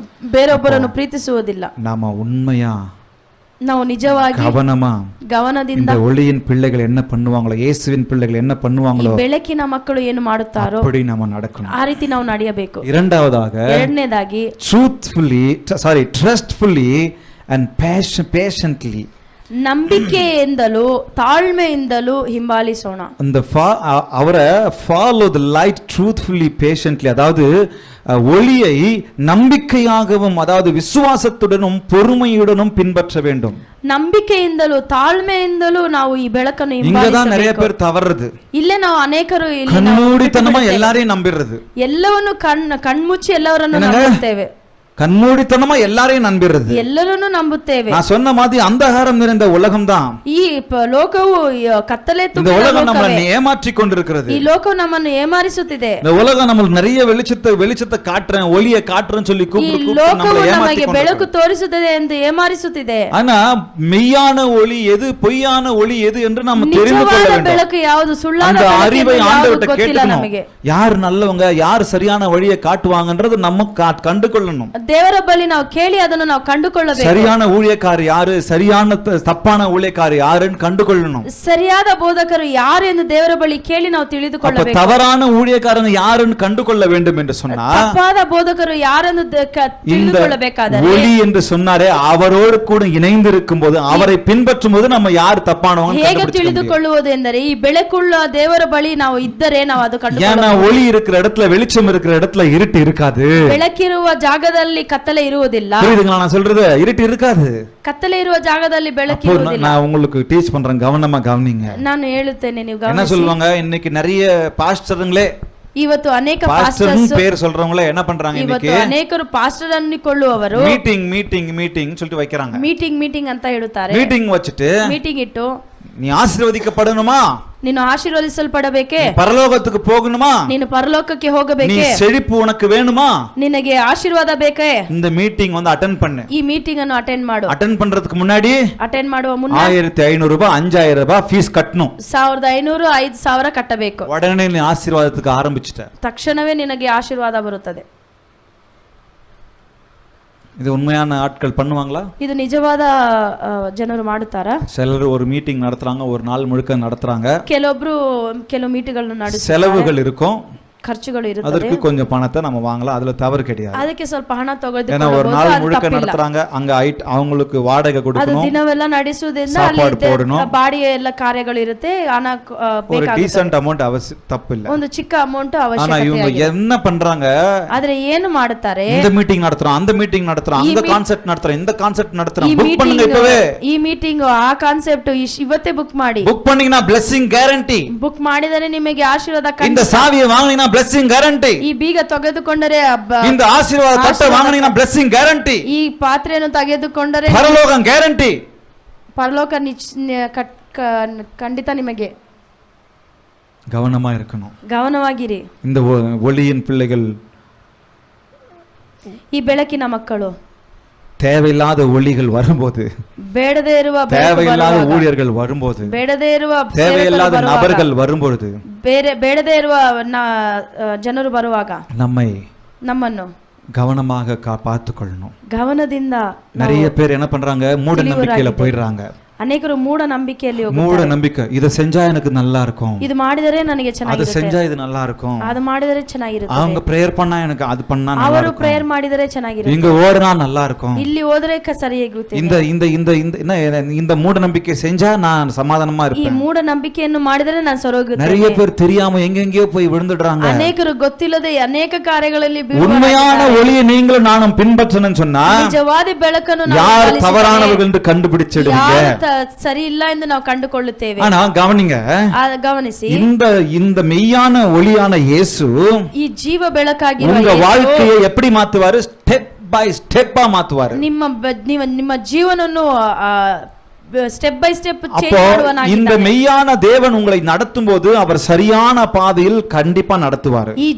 ಬೇರೊಬ್ಬರನ್ನು ಪ್ರೀತಿಸುವುದಿಲ್ಲ. நாம உண்மையா, ನಾವು ನಿಜವಾಗಿ ಗಮನದಿಂದ இந்த ஒளியின் பிள்ளைகள் என்ன பண்ணுவாங்களோ, இயேசுவின் பிள்ளைகள் என்ன பண்ணுவாங்களோ, ಬೆಳಕಿನ ಮಕ್ಕಳು ಏನು ಮಾಡುತ್ತಾರೋ அப்படி நாம நடக்கணும். ಆ ರೀತಿ ನಾವು ನಡೆಯಬೇಕು. ಎರಡನೇದಾಗಿ trustfully and patiently, ನಂಬಿಕೆಯಿಂದಲೂ ತಾಳ್ಮೆಯಿಂದಲೂ ಹಿಂಬಾಲಿಸೋಣ. அந்த அவரை follow the light truthfully patiently, அதாவது ஒளியை நம்பிக்கையாகவும், அதாவது விசுவாசத்துடனும் பொறுமையுடனும் பின்பற்ற வேண்டும். ನಂಬಿಕೆಯಿಂದಲೂ ತಾಳ್ಮೆಯಿಂದಲೂ ನಾವು ಈ ಬೆಳಕನ್ನು இங்கதான் நிறைய பேர் தவறுறது. ಇಲ್ಲೇ ನಾವು ಅನೇಕರು கண்மூடித்தனமா எல்லாரையும் நம்பிடுறது. ಎಲ್ಲವನ್ನು ಕಣ್ಮುಚ್ಚಿ ಎಲ್ಲವರನ್ನು ನಂಬುತ್ತೇವೆ. கண்மூடித்தனமா எல்லாரையும் நம்பிடுறது. ಎಲ್ಲರನ್ನು ನಂಬುತ್ತೇವೆ. நான் சொன்ன மாதிரி அந்தகாரம் நிறைந்த உலகம் தான். ಈ ಲೋಕವು ಕತ್ತಲೆ ತುಂಬಿದ உலகம் நம்மை ஏமாற்றி கொண்டிருக்கிறது. ಈ ಲೋಕವು ನಮ್ಮನ್ನು ಏಮಾರಿಸುತ್ತಿದೆ. இந்த உலகம் நமக்கு நிறைய வெளிச்சத்தை காட்டுறேன், ஒளியை காட்டுறேன்னு சொல்லி கூப்பிட்டு நம்மை ஏமாற்றி ಬೆಳಕು ತೋರಿಸುತ್ತದೆ ಎಂದು ಏಮಾರಿಸುತ್ತಿದೆ. ஆனா மெய்யான ஒளி எது, பொய்யான ஒளி எது என்று நாம் தெரிந்து கொள்ள வேண்டும். ಬೆಳಕು ಯಾವುದು, ಸುಳ್ಳಾದ ಬೆಳಕು அறிவை ஆண்டவர்ட்ட கேட்கணும். யார் நல்லவங்க, யார் சரியான வழியை காட்டுவாங்கன்றது நம்ம கண்டு கொள்ளணும். ದೇವರ ಬಳಿ ನಾವು ಕೇಳಿ ಅದನ್ನು ನಾವು ಕಂಡುಕೊಳ್ಳಬೇಕು. சரியான ஊழியக்காரர் யாரு, சரியான தப்பான ஊழியக்காரர் யாருன்னு கண்டுகொள்ளணும். ಸರಿಯಾದ ಬೋಧಕರು ಯಾರು ಎಂದು ದೇವರ ಬಳಿ ಕೇಳಿ ನಾವು ತಿಳಿದುಕೊಳ್ಳಬೇಕು. தவறான ஊழியக்காரன் யாருன்னு கண்டுகொள்ள வேண்டும் என்று சொன்னா, ತಪ್ಪಾದ ಬೋಧಕರು ಯಾರೆಂದು ತಿಳಿದುಕೊಳ್ಳಬೇಕಾದರೆ, ஒளி என்று சொன்னாரே அவரோடு கூட இணைந்து இருக்கும்போது, அவரை பின்பற்றும் போது நம்ம யார் தப்பானவங்க ಹೇಗೆ ತಿಳಿದುಕೊಳ್ಳುವುದು ಎಂದರೆ, ಈ ಬೆಳಕುಳ್ಳ ದೇವರ ಬಳಿ ನಾವು ಇದ್ದರೆ ನಾವು ಅದು ஏன்னா ஒளி இருக்கிற இடத்துல, வெளிச்சம் இருக்கிற இடத்துல இருட்டு இருக்காது. ಬೆಳಕಿರುವ ಜಾಗದಲ್ಲಿ ಕತ್ತಲೆ ಇರುವುದಿಲ್ಲ. புரியுதுங்களா நான் சொல்றது? இருட்டு இருக்காது. ಕತ್ತಲೆ ಇರುವ ಜಾಗದಲ್ಲಿ ಬೆಳಕು ಇರುವುದಿಲ್ಲ. நான் உங்களுக்கு டீச் பண்றேன், கவனமா கவனிங்க. ನಾನು ಹೇಳುತ್ತೇನೆ, ನೀವು என்ன சொல்லுவாங்க? இன்னைக்கு நிறைய பாஸ்டருங்களே, ಇವತ್ತು ಅನೇಕ ಪಾಸ್ಟರ್ಸ್ பேர் சொல்றவங்களே என்ன பண்றாங்க? ಇವತ್ತು ಅನೇಕರು ಪಾಸ್ಟರ್ ಅನ್ನಿಕೊಳ್ಳುವವರು மீட்டிங் சொல்லிட்டு வைக்கறாங்க. மீட்டிங் ಅಂತ ಹೇಳುತ್ತಾರೆ. மீட்டிங் வச்சிட்டு, மீட்டிங் ಇಟ್ಟು, நீ ஆசீர்வதிக்கப்படணுமா, ನೀನು ಆಶೀರ್ವದಿಸಲ್ಪಡಬೇಕೆ? பரலோகத்துக்கு போகணுமா? ನೀನು ಪರಲೋಕಕ್ಕೆ நீ ಹೋಗಬೇಕೆ? செழிப்பு உனக்கு வேணுமா? ನಿನಗೆ ಆಶೀರ್ವಾದ ಬೇಕೇ? இந்த மீட்டிங் வந்து அட்டெண்ட் பண்ணு. ಈ ಮೀಟಿಂಗ್ ಅನ್ನು ಅಟೆಂಡ್ ಮಾಡು. அட்டெண்ட் பண்றதுக்கு முன்னாடி ಅಟೆಂಡ್ ಮಾಡುವ ಮುನ್ನ 1500 ரூபாய் 5000 ரூபாய் ஃபீஸ் கட்டணும். 1500 5000 ಕಟ್ಟಬೇಕು. உடனே நீ ஆசீர்வாதத்துக்கு ஆரம்பிச்சிட்ட. ತಕ್ಷಣವೇ ನಿನಗೆ ಆಶೀರ್ವಾದ ಬರುತ್ತದೆ. இது உண்மையான ஆட்கள் பண்ணுவாங்களா? ಇದು ನಿಜವಾದ ಜನರು ಮಾಡುತ್ತಾರಾ? சிலர் ஒரு மீட்டிங் நடத்துறாங்க, ஒரு நாள் முழுக்க நடத்துறாங்க. ಕೆಲವು ಮೀಟಿಂಗ್ಗಳನ್ನು ನಡೆಸುತ್ತಾರೆ. செலவுகள் இருக்கும், ಖರ್ಚುಗಳು ಇರುತ್ತದೆ. அதற்கு கொஞ்சம் பணத்தை நம்ம வாங்கலாம், அதுல தவறு கிடையாது. ಅದಕ್ಕೆ ಸ್ವಲ್ಪ ಹಣ ஏன்னா ತೆಗೆದುಕೊಳ್ಳಬಹುದು. ஒரு நாள் முழுக்க நடத்துறாங்க, அங்க அவங்களுக்கு வாடகை ಅದು கொடுக்கணும், ದಿನವೆಲ್ಲ ನಡೆಸುವುದರಿಂದ சாப்பாடு போடணும், ಬಾಡಿಗೆ ಎಲ್ಲ ಕಾರ್ಯಗಳು ಇರುತ್ತೆ, ಹಣ ஒரு ಬೇಕಾಗುತ್ತೆ. டீசன்ட் அமௌண்ட் தப்பு இல்ல. ಒಂದು ಚಿಕ್ಕ ಅಮೌಂಟ್ ஆனா ಅವಶ್ಯಕತೆ இவங்க ಇದೆ. என்ன பண்றாங்க? ಆದ್ರೆ ಏನು ಮಾಡುತ್ತಾರೆ? இந்த மீட்டிங் நடத்துறோம், அந்த மீட்டிங் நடத்துறோம், அந்த கான்செப்ட் நடத்துறோம், இந்த கான்செப்ட் நடத்துறோம், புக் பண்ணுங்க இப்பவே. ಈ ಮೀಟಿಂಗ್ ಆ ಕಾನ್ಸೆಪ್ಟ್ ಇವತ್ತೇ ಬುಕ್ ಮಾಡಿ. புக் பண்ணீங்கன்னா blessing guarantee. ಬುಕ್ ಮಾಡಿದರೆ ನಿಮಗೆ ಆಶೀರ್ವಾದ இந்த சாவியை வாங்குனீங்கன்னா blessing guarantee. ಈ ಬೀಗ ತೆಗೆದುಕೊಂಡರೆ இந்த ஆசீர்வாத தட்டை வாங்குனீங்கன்னா blessing guarantee. ಈ ಪಾತ್ರೆಯನ್ನು ತೆಗೆದುಕೊಂಡರೆ பரலோகம் guarantee. ಪರಲೋಕ ಖಂಡಿತ ನಿಮಗೆ. கவனமா இருக்கணும். ಗಮನವಾಗಿರಿ. இந்த ஒளியின் பிள்ளைகள், ಈ ಬೆಳಕಿನ ಮಕ್ಕಳು தேவையில்லாத ஒளிகள் வரும்போது, ಬೇಡದೇ ಇರುವ தேவையில்லாத ஊழியர்கள் வரும்போது, ಬೇಡದೇ ಇರುವ தேவையில்லாத நபர்கள் வரும்போது, ಬೇಡದೇ ಇರುವ ಜನರು ಬರುವಾಗ ನಮ್ಮನ್ನು கவனமாக பார்த்துக்கொள்ளணும். ಗಮನದಿಂದ நிறைய பேர் என்ன பண்றாங்க? மூட நம்பிக்கையில போயிடுறாங்க. ಅನೇಕರು ಮೂಢ ನಂಬಿಕೆಯಲ್ಲಿ மூட நம்பிக்கை, இத செஞ்சா எனக்கு நல்லா இருக்கும், ಇದು ಮಾಡಿದರೆ ನನಗೆ அது ಚೆನ್ನಾಗಿರುತ್ತೆ, செஞ்சா இது நல்லா இருக்கும், ಅದು ಮಾಡಿದರೆ ಚೆನ್ನಾಗಿರುತ್ತೆ, அவங்க பிரேயர் பண்ணா எனக்கு அது பண்ணா நல்லா ಅವರು இருக்கும், ಪ್ರೇಯರ್ ಮಾಡಿದರೆ ಚೆನ್ನಾಗಿರುತ್ತೆ, இங்க ಓಡனா நல்லா இருக்கும், ಇಲ್ಲಿ ಹೋದರೆ ಸರಿಯಾಗುತ್ತೆ. இந்த இந்த இந்த இந்த மூட நம்பிக்கை செஞ்சா நான் சமாதானமா ಈ இருப்பேன். ಮೂಢ ನಂಬಿಕೆಯನ್ನು ಮಾಡಿದರೆ ನಾನು ಸರೋಗುತ್ತೇನೆ. நிறைய பேர் தெரியாம எங்கெங்கேயோ போய் விழுந்துடுறாங்க. ಅನೇಕರು ಗೊತ್ತಿಲ್ಲದೆ ಅನೇಕ ಕಾರ್ಯಗಳಲ್ಲಿ உண்மையான ஒளியை நீங்களும் நானும் பின்பற்றணும்னு சொன்னா ನಿಜವಾದ ಬೆಳಕನ್ನು யார் தவறானவர்கள் என்று கண்டுபிடிச்சிடுவீங்க. ಸರಿ ಇಲ್ಲ ಎಂದು ನಾವು ಕಂಡುಕೊಳ್ಳುತ್ತೇವೆ. ஆனா கவனிங்க, ಗಮನಿಸಿ, இந்த மெய்யான ஒளியான இயேசு ಈ ಜೀವ ಬೆಳಕಾಗಿರುವ உங்க ಯೇಸು வாழ்க்கையை எப்படி மாத்துவாரு? ஸ்டெப் பை ஸ்டெப்பா மாத்துவாரு. ನಿಮ್ಮ ಜೀವನವನ್ನು ಸ್ಟೆಪ್ ಬೈ ಸ್ಟೆಪ್ ಚೇಂಜ್ அப்போ இந்த ಮಾಡುವನಾಗಿದ್ದಾನೆ. மெய்யான தேவன் உங்களை நடத்தும் போது அவர் சரியான பாதையில் கண்டிப்பா நடத்துவாரு. ಈ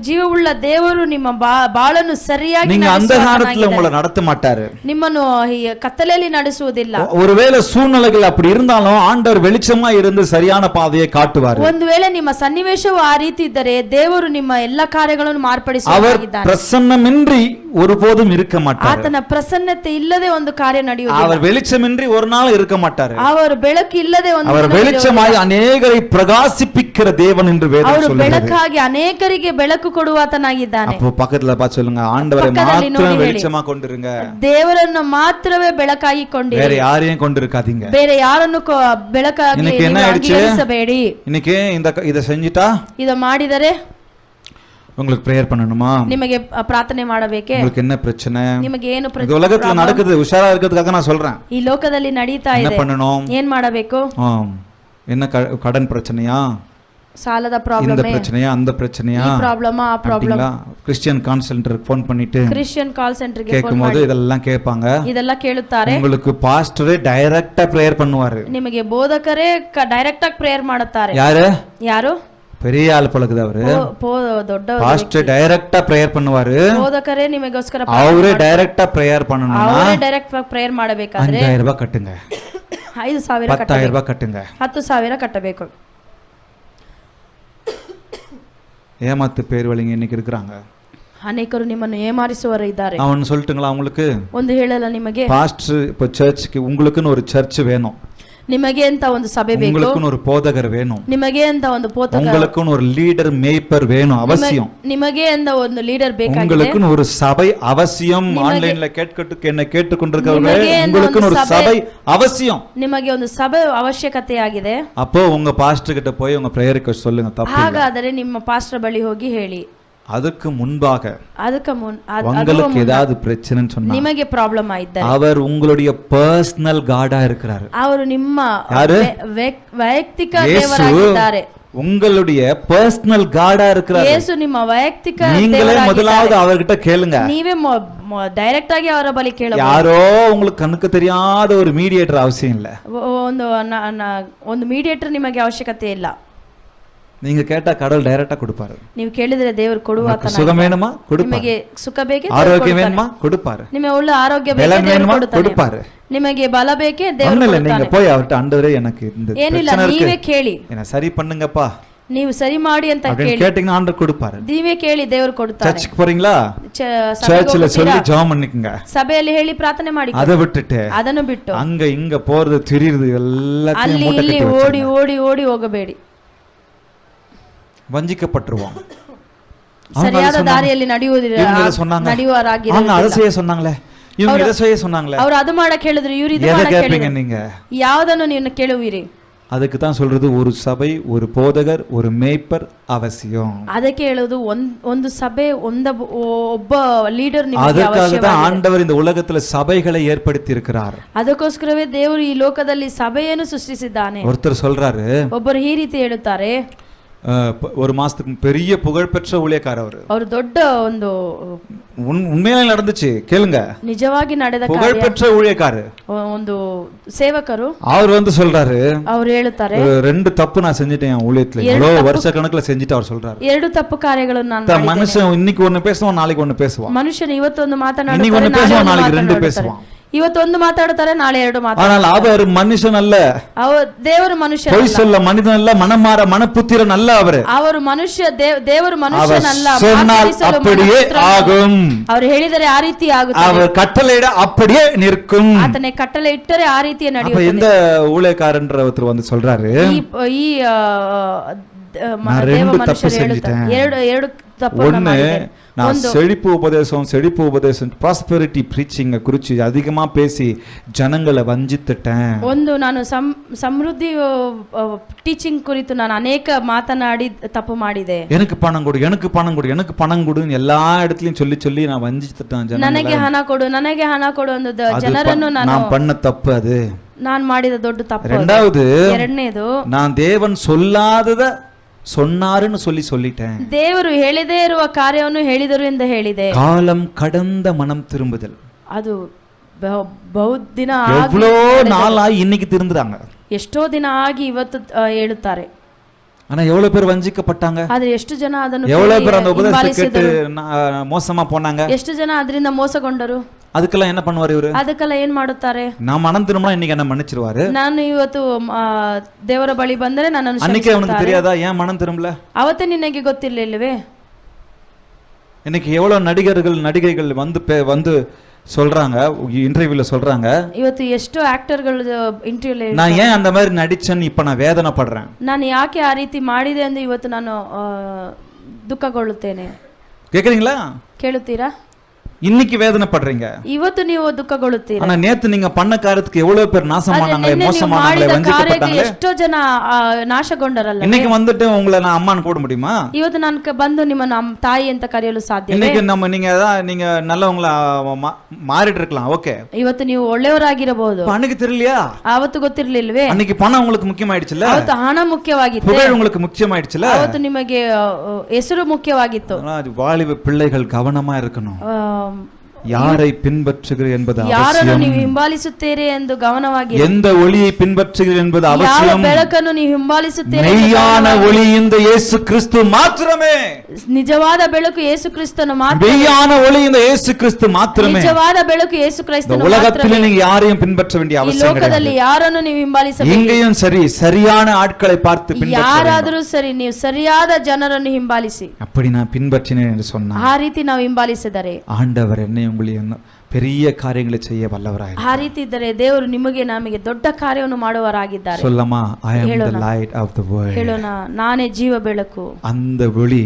ಜೀವವುಳ್ಳ ದೇವರು ನಿಮ್ಮ ಬಾಳನ್ನು ಸರಿಯಾಗಿ நீங்க அந்தகாரத்துல உங்களை நடத்த மாட்டாரு, ನಿಮ್ಮನ್ನು ಕತ್ತಲೆಯಲ್ಲಿ ನಡೆಸುವುದಿಲ್ಲ. ஒருவேளை சூழ்நிலைகள் அப்படி இருந்தாலும் ஆண்டவர் வெளிச்சமா இருந்து சரியான பாதையை காட்டுவாரு. ಒಂದು ವೇಳೆ ನಿಮ್ಮ ಸನ್ನಿವೇಶವು ಆ ರೀತಿ ಇದ್ದರೆ ದೇವರು ನಿಮ್ಮ ಎಲ್ಲ ಕಾರ್ಯಗಳನ್ನು அவர் ಮಾರ್ಪಡಿಸುವನಾಗಿದ್ದಾನೆ. பிரசன்னமின்றி ஒருபோதும் இருக்க மாட்டார். ಆತನ ಪ್ರಸನ್ನತೆ ಇಲ್ಲದೆ ಒಂದು ಕಾರ್ಯ ನಡೆಯುವುದಿಲ್ಲ. அவர் வெளிச்சமின்றி ஒரு நாள் இருக்க மாட்டார். ಅವರು ಬೆಳಕು ಇಲ್ಲದೆ ಒಂದು அவர் வெளிச்சமாய் அநேகரை பிரகாசிப்பிக்கிற தேவன் என்று வேதம் ಅವರು சொல்லுகிறது. ಬೆಳಕಾಗಿ ಅನೇಕರಿಗೆ ಬೆಳಕು ಕೊಡುವಾತನಾಗಿದ್ದಾನೆ. அப்போ பக்கத்துல பார்த்து சொல்லுங்க, ஆண்டவரை மாத்திரம் வெளிச்சமா கொண்டிருங்க, ದೇವರನ್ನು ಮಾತ್ರವೇ ಬೆಳಕಾಗಿ ಕೊಂಡಿರಿ, வேற யாரையும் கொண்டிருக்காதீங்க. ಬೇರೆ ಯಾರನ್ನು ಬೆಳಕಾಗಿ ಅಂಗೀಕರಿಸಬೇಡಿ. இன்னைக்கு இத செஞ்சிட்டா ಇದ ಮಾಡಿದರೆ உங்களுக்கு பிரேயர் பண்ணணுமா? ನಿಮಗೆ ಪ್ರಾರ್ಥನೆ ಮಾಡಬೇಕೆ? உங்களுக்கு என்ன பிரச்சனை? ನಿಮಗೆ ಏನು இந்த உலகத்துல நடக்குது, உஷாரா இருக்கிறதுக்காக நான் சொல்றேன். ಈ ಲೋಕದಲ್ಲಿ ನಡೀತಾ ಇದೆ, என்ன பண்ணணும்? ಏನ್ ಮಾಡಬೇಕು? என்ன கடன் பிரச்சனையா, ಸಾಲದ இந்த ಪ್ರಾಬ್ಲಮ್, பிரச்சனையா, அந்த பிரச்சனையா, ಈ ಪ್ರಾಬ್ಲಮ್ ಆ ಪ್ರಾಬ್ಲಮ್, கிறிஸ்டியன் கால் சென்டருக்கு ஃபோன் பண்ணிட்டு ಕ್ರಿಶ್ಚಿಯನ್ ಕಾಲ್ ಸೆಂಟರ್ ಗೆ கேட்கும்போது இதெல்லாம் கேட்பாங்க. ಇದೆಲ್ಲ ಕೇಳುತ್ತಾರೆ. உங்களுக்கு பாஸ்டரே டைரக்டா பிரேயர் பண்ணுவாரு. ನಿಮಗೆ ಬೋಧಕರೇ ಡೈರೆಕ್ಟ್ ಆಗಿ ಪ್ರೇಯರ್ ಮಾಡುತ್ತಾರೆ. ಯಾರು? பெரிய ஆள் பழகுது அவரு, ದೊಡ್ಡ பாஸ்டர் டைரக்டா பிரேயர் பண்ணுவாரு. ಬೋಧಕರೇ ನಿಮಗೋಸ್ಕರ அவரே டைரக்டா பிரேயர் பண்ணனும்னா ಅವರೇ ಡೈರೆಕ್ಟ್ ಪ್ರೇಯರ್ ಮಾಡಬೇಕಾದ್ರೆ 5000 ரூபாய் கட்டுங்க, 5000 10,000 ரூபாய் கட்டுங்க, 10,000 ಕಟ್ಟಬೇಕು. ஏமாத்து பேர் வழிங்க இன்னைக்கு இருக்காங்க. ಅನೇಕರು ನಿಮ್ಮನ್ನು ಏಮಾರಿಸುವವರು ಇದ್ದಾರೆ. அவன் சொல்லிட்டுங்களா உங்களுக்கு? ಒಂದು ಹೇಳಲ್ಲ ನಿಮಗೆ, பாஸ்டர் இப்போ சர்ச்சுக்கு உங்களுக்குன்னு ஒரு சர்ச் வேணும், ನಿಮಗೆ ಅಂತ ಒಂದು ಸಭೆ ಬೇಕು, உங்களுக்குன்னு ஒரு போதகர் வேணும், ನಿಮಗೆ ಅಂತ ಒಂದು போதகர், உங்களுக்குன்னு ஒரு லீடர் மேய்ப்பர் வேணும் அவசியம், ನಿಮಗೆ ಅಂತ ಒಂದು ಲೀಡರ್ ಬೇಕಾಗಿದೆ, உங்களுக்குன்னு ஒரு சபை அவசியம். ஆன்லைன்ல என்ன கேட்டுக்கொண்டிருக்கிறவங்க, உங்களுக்குன்னு ஒரு சபை அவசியம், ನಿಮಗೆ ಒಂದು ಸಭೆ ಅವಶ್ಯಕತೆಯಾಗಿದೆ. அப்போ உங்க பாஸ்டர் கிட்ட போய் உங்க பிரேயர் ரிக்வெஸ்ட் சொல்லுங்க, தப்பு. ಹಾಗಾದರೆ ನಿಮ್ಮ ಪಾಸ್ಟರ್ ಬಳಿ ಹೋಗಿ ಹೇಳಿ. அதுக்கு முன்பாக உங்களுக்கு ஏதாவது பிரச்சனைன்னு சொன்னா, ನಿಮಗೆ ಪ್ರಾಬ್ಲಮ್ ಆಯಿದ್ದರೆ அவர் உங்களுடைய பர்சனல் காடா இருக்கிறார். ಅವರು ನಿಮ್ಮ ಯಾರು? ವೈಯಕ್ತಿಕ ದೇವರಾಗಿದ್ದಾರೆ. உங்களுடைய பர்சனல் காடா இருக்கிறார். ಯೇಸು ನಿಮ್ಮ ವೈಯಕ್ತಿಕ நீங்களே ದೇವರಾಗಿದ್ದಾರೆ. முதலாவது அவர்கிட்ட கேளுங்க. ನೀವೇ ಡೈರೆಕ್ಟ್ ಆಗಿ ಅವರ ಬಳಿ ಕೇಳಬಹುದು. யாரோ உங்களுக்கு கண்ணுக்கு தெரியாத ஒரு மீடியேட்டர் அவசியம் இல்ல. ಒಂದು ಮೀಡಿಯೇಟರ್ ನಿಮಗೆ ಅವಶ್ಯಕತೆ ಇಲ್ಲ. நீங்க கேட்டா கடவுள் டைரக்டா கொடுப்பாரு. ನೀವು ಕೇಳಿದ್ರೆ ದೇವರು ಕೊಡುವಾತನ. சுகம் வேணுமா கொடுப்பாரு. ನಿಮಗೆ ಸುಖ ಬೇಕೇ ஆரோக்கியம் வேணுமா கொடுப்பாரு. ನಿಮಗೆ ಒಳ್ಳೆ ಆರೋಗ್ಯ ಬೇಕೇ பலம் ದೇವರು வேணுமா ಕೊಡುತ್ತಾನೆ. கொடுப்பாரு. ನಿಮಗೆ ಬಲ ಬೇಕೇ ದೇವರು ஒண்ணும் இல்ல, நீங்க ಕೊಡುತ್ತಾನೆ. போய் அவர்ட்ட ஆண்டவரே எனக்கு இந்த ಏನಿಲ್ಲ, பிரச்சனை ನೀವೇ இருக்கு, ಕೇಳಿ. என்ன சரி பண்ணுங்கப்பா ನೀವು ಸರಿ ಮಾಡಿ ಅಂತ அப்படின்னு ಕೇಳಿ. கேட்டீங்கன்னா ஆண்டவர் கொடுப்பாரு. ನೀವೇ ಕೇಳಿ ದೇವರು ಕೊಡುತ್ತಾರೆ. சர்ச்சுக்கு போறீங்களா, ಸಭೆಗೆ சர்ச்சில் சொல்லி ಹೋಗ್ತೀರಾ? ஜெபம் பண்ணிக்கங்க. ಸಭೆಯಲ್ಲಿ ಹೇಳಿ ಪ್ರಾರ್ಥನೆ ಮಾಡಿ. அதை விட்டுட்டு ಅದನ್ನು ಬಿಟ್ಟು அங்க இங்க போறது திரியுது எல்லாத்தையும் ಅಲ್ಲಿ மூட்டை ಇಲ್ಲಿ கட்டி ಓಡಿ வச்சிருங்க. ಓಡಿ ಓಡಿ ಹೋಗಬೇಡಿ. வஞ்சிக்கப்பட்டுருவோம். ಸರಿಯಾದ ದಾರಿಯಲ್ಲಿ சொன்னாங்க ನಡೆಯುವರಾಗಿ அவங்க அதை செய்ய சொன்னாங்களே, இவங்க இதை செய்ய சொன்னாங்களே, ಅವರು ಅದು ಮಾಡಕ್ಕೆ ಹೇಳಿದ್ರು, ಇವರು ಇದು எதை ಮಾಡಕ್ಕೆ கேட்பீங்க ಹೇಳಿದ್ರು. நீங்க? ಯಾವುದನ್ನು ನೀವು ಕೇಳುವಿರಿ? அதுக்கு தான் சொல்றது ஒரு சபை, ஒரு போதகர், ஒரு மேய்ப்பர் அவசியம். ಅದಕ್ಕೆ ಹೇಳೋದು ಒಂದು ಸಭೆ, ಒಬ್ಬ ಲೀಡರ್ ನಿಮಗೆ ಅದಕ್ಕಾக தான் ಅವಶ್ಯವಾಗಿದೆ. ஆண்டவர் இந்த உலகத்துல சபைகளை ஏற்படுத்தி இருக்கிறார். ಅದಕ್ಕೋಸ್ಕರವೇ ದೇವರು ಈ ಲೋಕದಲ್ಲಿ ಸಭೆಯನ್ನು ಸೃಷ್ಟಿಸಿದ್ದಾನೆ. ஒருத்தர் சொல்றாரு, ಒಬ್ಬರು ಈ ರೀತಿ ಹೇಳುತ್ತಾರೆ, ஒரு மாசத்துக்கு பெரிய புகழ்பெற்ற ஊழியக்காரர் ಅವರು ದೊಡ್ಡ ಒಂದು உண்மையில நடந்துச்சு கேளுங்க, ನಿಜವಾಗಿ ನಡೆದ ಕಾರ್ಯ. புகழ்பெற்ற ஊழியக்காரர் ಒಂದು ಸೇವಕರು அவர் சொல்றாரு, ಅವರು ಹೇಳುತ್ತಾರೆ, ரெண்டு தப்பு நான் செஞ்சுட்டேன் என் ஊழியத்துல, எவ்வளவு வருஷ கணக்குல செஞ்சுட்டு அவர் சொல்றாரு. ಎರಡು ತಪ್ಪು ಕಾರ್ಯಗಳನ್ನು ನಾನು ಮಾಡಿದ್ದೇನೆ. மனுஷன் இன்னைக்கு ஒண்ணு பேசுவான், நாளைக்கு ஒண்ணு பேசுவான். ಮನುಷ್ಯನು ಇವತ್ತೊಂದು ಮಾತನಾಡುತ್ತಾರೆ, இன்னைக்கு ஒண்ணு பேசுவான், நாளைக்கு ரெண்டு பேசுவான். ಇವತ್ತೊಂದು ಮಾತಾಡುತ್ತಾರೆ, ನಾಳೆ ಎರಡು ಮಾತಾಡುತ್ತಾರೆ. ஆனால் அவர் மனுஷன் அல்ல, ದೇವರು ಮನುಷ್ಯ பொய் சொல்ல மனிதன் அல்ல, மனமாற மனப்புத்திரன் அல்ல அவர். ಅವರು ಮನುಷ್ಯ, ದೇವರು ಮನುಷ್ಯನಲ್ಲ, சொன்னால் அப்படியே ஆகும். ಅವರು ಹೇಳಿದರೆ ಆ ರೀತಿ ಆಗುತ್ತದೆ, அவர் கட்டளையிட அப்படியே நிற்கும். ಆತನೇ ಕಟ್ಟಳೆ ಇಟ್ಟರೆ ಆ ರೀತಿಯ அப்ப ನಡೆಯುತ್ತದೆ. எந்த ஊழியக்காரன்ற ஒருத்தர் வந்து சொல்றாரு, ಈ நான் ದೇವ ரெண்டு தப்பு ಮನುಷ್ಯರು செஞ்சுட்டேன். ಹೇಳುತ್ತಾರೆ, ಎರಡು ತಪ್ಪನ್ನು ஒண்ணு ಮಾಡಿದ್ದೇನೆ. நான் செழிப்பு உபதேசம் ப்ராஸ்பெரிட்டி பிரீச்சிங்க குறிச்சு அதிகமா பேசி ஜனங்களை வஞ்சித்துட்டேன். ಒಂದು ನಾನು ಸಮೃದ್ಧಿ ಟೀಚಿಂಗ್ ಕುರಿತು ನಾನು ಅನೇಕ ಮಾತನಾಡಿ ತಪ್ಪು ಮಾಡಿದೆ. எனக்கு பணம் கொடு, எனக்கு பணம் கொடு, எனக்கு பணம் கொடுன்னு எல்லா இடத்துலயும் சொல்லி சொல்லி நான் வஞ்சித்துட்டேன் ஜனங்களை. ನನಗೆ ಹಣ ಕೊಡು, ನನಗೆ ಹಣ ಕೊಡು ಅನ್ನೋದು ಜನರನ್ನು நான் பண்ண தப்பு அது. ನಾನು ಮಾಡಿದ ದೊಡ್ಡ ತಪ್ಪು. ரெண்டாவது, ಎರಡನೇದು, நான் தேவன் சொல்லாதத சொன்னாருன்னு சொல்லிட்டேன். ದೇವರು ಹೇಳದೇ ಇರುವ ಕಾರ್ಯವನ್ನು ಹೇಳಿದರು ಎಂದು ಹೇಳಿದೆ. காலம் கடந்த மனம் திரும்புதல், ಅದು ಬಹುದಿನ எவ்வளோ நாளாகி இன்னைக்கு திருந்துறாங்க. ಎಷ್ಟೋ ದಿನ ಆಗಿ ಇವತ್ತು ಹೇಳುತ್ತಾರೆ. ஆனா எவ்வளவு பேர் வஞ்சிக்கப்பட்டாங்க, ಆದ್ರೆ ಎಷ್ಟು ಜನ ಅದನ್ನು எவ்வளவு பேர் அந்த உபதேசத்தை கேட்டு மோசமா போனாங்க, ಎಷ್ಟು ಜನ ಅದರಿಂದ ಮೋಸಗೊಂಡರು. அதுக்கெல்லாம் என்ன பண்ணுவாரு இவரு? ಅದಕ್ಕೆಲ್ಲ ಏನ್ ಮಾಡುತ್ತಾರೆ? நான் மனம் திரும்பினா இன்னைக்கு என்ன மன்னிச்சிருவாரு. ನಾನು ಇವತ್ತು ದೇವರ ಬಳಿ ಬಂದರೆ ನನ್ನನ್ನು அன்னைக்கு அவனுக்கு தெரியாதா ஏன் மனம் திரும்பல? ಅವತ್ತೇ ನಿನಗೆ ಗೊತ್ತಿರಲಿಲ್ಲವೇ? இன்னைக்கு எவ்வளவு நடிகைகள் வந்து சொல்றாங்க, இன்டர்வியூல சொல்றாங்க, ಇವತ್ತು ಎಷ್ಟು ಆಕ್ಟರ್ಗಳು ಇಂಟರ್ವ್ಯೂல நான் ஏன் அந்த மாதிரி நடிச்சேன்னு இப்ப நான் வேதனைப்படுறேன், ನಾನು ಯಾಕೆ ಆ ರೀತಿ ಮಾಡಿದೆ ಎಂದು ಇವತ್ತು ನಾನು ದುಃಖಗೊಳ್ಳುತ್ತೇನೆ. கேக்குறீங்களா? ಕೇಳುತ್ತೀರಾ? இன்னைக்கு வேதனைப்படுறீங்க, ಇವತ್ತು ನೀವು ದುಃಖಗೊಳ್ಳುತ್ತೀರಾ. ஆனா நேத்து நீங்க பண்ண காரியத்துக்கு எவ்வளவு பேர் நாசமானாங்களே, மோசமானாங்களே, வஞ்சிக்கப்பட்டாங்களே, ಎಷ್ಟೋ ಜನ ನಾಶಗೊಂಡರಲ್ಲ. இன்னைக்கு வந்துட்டு உங்களை நான் அம்மான்னு கூட முடியுமா? ಇವತ್ತು ನಾನು ಬಂದು ನಿಮ್ಮನ್ನು ತಾಯಿ ಅಂತ ಕರೆಯಲು ಸಾಧ್ಯ? இன்னைக்கு நீங்க நல்லவங்கள மாறிட்டு இருக்கலாம், ஓகே. ಇವತ್ತು ನೀವು ಒಳ್ಳೆಯವರಾಗಿರಬಹುದು, அன்னைக்கு தெரியலையா? ಅವತ್ತು ಗೊತ್ತಿರ್ಲಿಲ್ವೇ? அன்னைக்கு பணம் உங்களுக்கு முக்கியமாயிடுச்சுல, ಅವತ್ತು ಹಣ ಮುಖ್ಯವಾಗಿತ್ತು, புகழ் உங்களுக்கு முக்கியமாயிடுச்சுல, ಅವತ್ತು ನಿಮಗೆ ಹೆಸರು ಮುಖ್ಯವಾಗಿತ್ತು. வாலிப பிள்ளைகள் கவனமா இருக்கணும். யாரை பின்பற்றுகிறீர்கள் என்பது ಯಾರನ್ನು அவசியம். ನೀವು ಹಿಂಬಾಲಿಸುತ್ತೀರಿ ಎಂದು ಗಮನವಾಗಿ, எந்த ஒளியை பின்பற்றுகிறீர்கள் என்பது ಯಾವ அவசியம். ಬೆಳಕನ್ನು ನೀವು ಹಿಂಬಾಲಿಸುತ್ತೀರಿ? மெய்யான ஒளி இந்த இயேசு கிறிஸ்து மாத்திரமே. ನಿಜವಾದ ಬೆಳಕು ಯೇಸು ಕ್ರಿಸ್ತನು ಮಾತ್ರ. மெய்யான ஒளி இந்த இயேசு கிறிஸ்து மாத்திரமே. ನಿಜವಾದ ಬೆಳಕು ಯೇಸು ಕ್ರಿಸ್ತನು உலகத்தில் ಮಾತ್ರವೇ. நீங்க யாரையும் பின்பற்ற வேண்டிய ಈ அவசியம் ಲೋಕದಲ್ಲಿ கிடையாது. ಯಾರನ್ನು ನೀವು ಹಿಂಬಾಲಿಸಬೇಕು? எங்கேயும் சரி, சரியான ஆட்களை பார்த்து பின்பற்ற வேண்டும். ಯಾರಾದರೂ ಸರಿ, ನೀವು ಸರಿಯಾದ ಜನರನ್ನು ಹಿಂಬಾಲಿಸಿ. அப்படி நான் பின்பற்றினேன் என்று சொன்னா, ಆ ರೀತಿ ನಾವು ಹಿಂಬಾಲಿಸಿದರೆ ஆண்டவர் என்னை உங்களை பெரிய காரியங்களை செய்ய வல்லவராய். ಆ ರೀತಿ ಇದ್ದರೆ ದೇವರು ನಿಮಗೆ ನಮಗೆ ದೊಡ್ಡ ಕಾರ್ಯವನ್ನು ಮಾಡುವರಾಗಿದ್ದಾರೆ. சொல்லமா, I am the light of the world. ಹೇಳೋಣ, ನಾನೇ ಜೀವ ಬೆಳಕು. அந்த ஒளி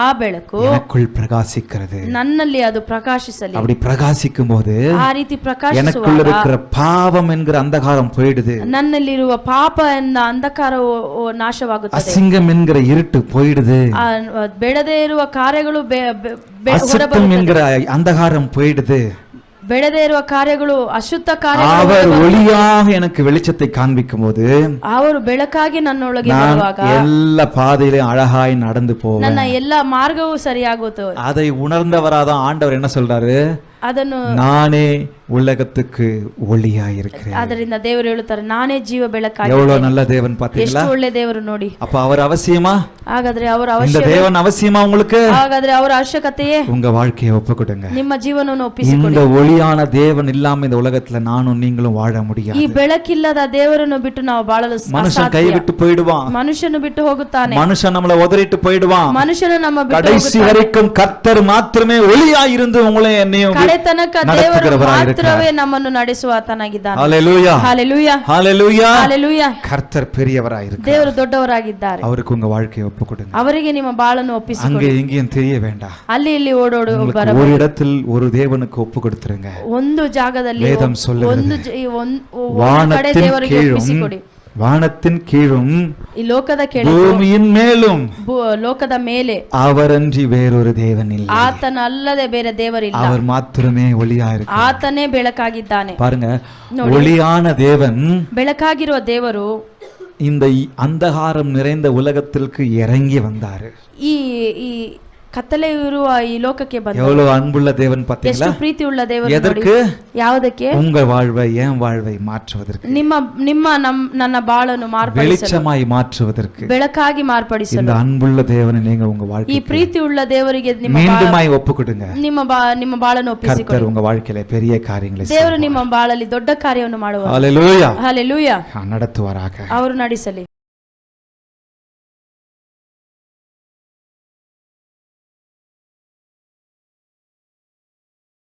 ಆ ಬೆಳಕು எனக்குள் பிரகாசிக்கிறது. ನನ್ನಲ್ಲಿ ಅದು ಪ್ರಕಾಶಿಸಲಿ. அப்படி பிரகாசிக்கும் போது ಆ ರೀತಿ எனக்குள்ள ಪ್ರಕಾಶಿಸುವಾಗ இருக்கிற பாவம் என்கிற அந்தகாரம் போயிடுது, ನನ್ನಲ್ಲಿರುವ ಪಾಪ ಎಂದ ಅಂಧಕಾರವು ನಾಶವಾಗುತ್ತದೆ, அசிங்கம் என்கிற இருட்டு போயிடுது, ಬೆಳದೇ ಇರುವ ಕಾರ್ಯಗಳು அசுத்தம் என்கிற அந்தகாரம் போயிடுது, ಬೆಳೆದೇ ಇರುವ ಕಾರ್ಯಗಳು ಅಶುದ್ಧ அவர் ಕಾರ್ಯಗಳು ஒளியாக எனக்கு வெளிச்சத்தை காண்பிக்கும் போது ಅವರು ಬೆಳಕಾಗಿ ನನ್ನೊಳಗೆ நான் ಬರುವಾಗ எல்லா பாதையிலும் அழகாய் நடந்து போவேன். ನನ್ನ ಎಲ್ಲಾ ಮಾರ್ಗವೂ ಸರಿಯಾಗುವುದು. அதை உணர்ந்தவராதான் ஆண்டவர் என்ன சொல்றாரு, ಅದನ್ನು நானே உலகத்துக்கு ஒளியாய் இருக்கிறேன். ಅದರಿಂದ ದೇವರು ಹೇಳುತ್ತಾರೆ, ನಾನೇ ಜೀವ ಬೆಳಕಾಗಿ. எவ்வளவு நல்ல தேவன் பாத்தீங்களா? ಎಷ್ಟು ಒಳ್ಳೆ ದೇವರು ನೋಡಿ. அப்ப அவர் அவசியமா, ಹಾಗಾದ್ರೆ ಅವರ இந்த ಅವಶ್ಯಕತೆ, தேவன் அவசியமா உங்களுக்கு? ಹಾಗಾದ್ರೆ ಅವರ ಅವಶ್ಯಕತೆಯೇ உங்க வாழ்க்கையை ஒப்புக்கொடுங்க. ನಿಮ್ಮ ಜೀವನವನ್ನು ಒಪ್ಪಿಸಿಕೊಡಿ. இந்த ஒளியான தேவன் இல்லாம இந்த உலகத்துல நானும் நீங்களும் வாழ முடியாது. ಈ ಬೆಳಕಿಲ್ಲದ ದೇವರನ್ನು ಬಿಟ್ಟು ನಾವು ಬಾಳಲು மனுஷன் ಅಸಾಧ್ಯ. கைவிட்டு போயிடுவான், ಮನುಷ್ಯನು ಬಿಟ್ಟು ಹೋಗುತ್ತಾನೆ, மனுஷன் நம்மளை உதறிட்டு போயிடுவான். ಮನುಷ್ಯನು ನಮ್ಮ ಬಿಟ್ಟು கடைசி ಹೋಗುತ್ತಾನೆ. வரைக்கும் கர்த்தர் மாத்திரமே ஒளியாய் இருந்து உங்களை என்னையும் ಕಡೆ ತನಕ ದೇವರು நடத்துகிறவராய் ಮಾತ್ರವೇ இருக்கிறார். ನಮ್ಮನ್ನು ನಡೆಸುವ ಆತನಾಗಿದ್ದಾನೆ. ஹalleluya, ಹalleluya, ஹalleluya. ಹalleluya. கர்த்தர் பெரியவராய் இருக்கிறார். ದೇವರು ದೊಡ್ಡವರಾಗಿದ್ದಾರೆ. அவருக்கு உங்க வாழ்க்கையை ஒப்புக்கொடுங்க. ಅವರಿಗೆ ನಿಮ್ಮ ಬಾಳನ್ನು ಒಪ್ಪಿಸಿಕೊಡಿ. அங்கே எங்கேயும் தெரிய வேண்டாம். ಅಲ್ಲಿ ಇಲ್ಲಿ ಓಡೋಡು உங்களுக்கு ಬರಬೇಡಿ. ஒரு இடத்தில் ஒரு தேவனுக்கு ஒப்பு கொடுத்துருங்க. ಒಂದು ಜಾಗದಲ್ಲಿ வேதம் சொல்லுகிறது, ಒಂದು ಕಡೆ வானத்தின் ದೇವರಿಗೆ ಒಪ್ಪಿಸಿಕೊಡಿ. கீழும் வானத்தின் கீழும் ಈ ಲೋಕದ ಕೆಳಗೆ பூமியின் மேலும் ಲೋಕದ ಮೇಲೆ அவரன்றி வேறொரு தேவன் இல்லை. ಆತನ ಅಲ್ಲದೆ ಬೇರೆ ದೇವರಿಲ್ಲ. அவர் மாத்திரமே ஒளியா இருக்கிறார். ಆತನೇ ಬೆಳಕಾಗಿದ್ದಾನೆ. பாருங்க, ஒளியான தேவன் ಬೆಳಕಾಗಿರುವ ದೇವರು இந்த அந்தகாரம் நிறைந்த உலகத்திற்கு இறங்கி வந்தாரு. ಈ ಈ ಕತ್ತಲೆ ಇರುವ ಈ ಲೋಕಕ್ಕೆ ಬಂದ எவ்வளவு அன்புள்ள தேவன் பாத்தீங்களா? ಎಷ್ಟು ಪ್ರೀತಿ ಉಳ್ಳ ದೇವರು. எதற்கு? ಯಾವುದಕ್ಕೆ? உங்க வாழ்வை என் வாழ்வை மாற்றுவதற்கு, ನಿಮ್ಮ ನನ್ನ ಬಾಳನ್ನು ಮಾರ್ಪಡಿಸಲು, வெளிச்சமாய் மாற்றுவதற்கு, ಬೆಳಕಾಗಿ ಮಾರ್ಪಡಿಸಲು. இந்த அன்புள்ள தேவனை நீங்க உங்க ಈ வாழ்க்கை ಪ್ರೀತಿ ಉಳ್ಳ ದೇವರಿಗೆ மீண்டுமாய் ஒப்புக்கொடுங்க. ನಿಮ್ಮ ಬಾಳನ್ನು ಒಪ್ಪಿಸಿಕೊಡಿ. கர்த்தர் உங்க வாழ்க்கையில பெரிய காரியங்களை ದೇವರು ನಿಮ್ಮ ಬಾಳಲ್ಲಿ ದೊಡ್ಡ ಕಾರ್ಯವನ್ನು ಮಾಡುವ. ஹalleluya, ಹalleluya, நடத்துவாராக. ಅವರು ನಡೆಸಲಿ.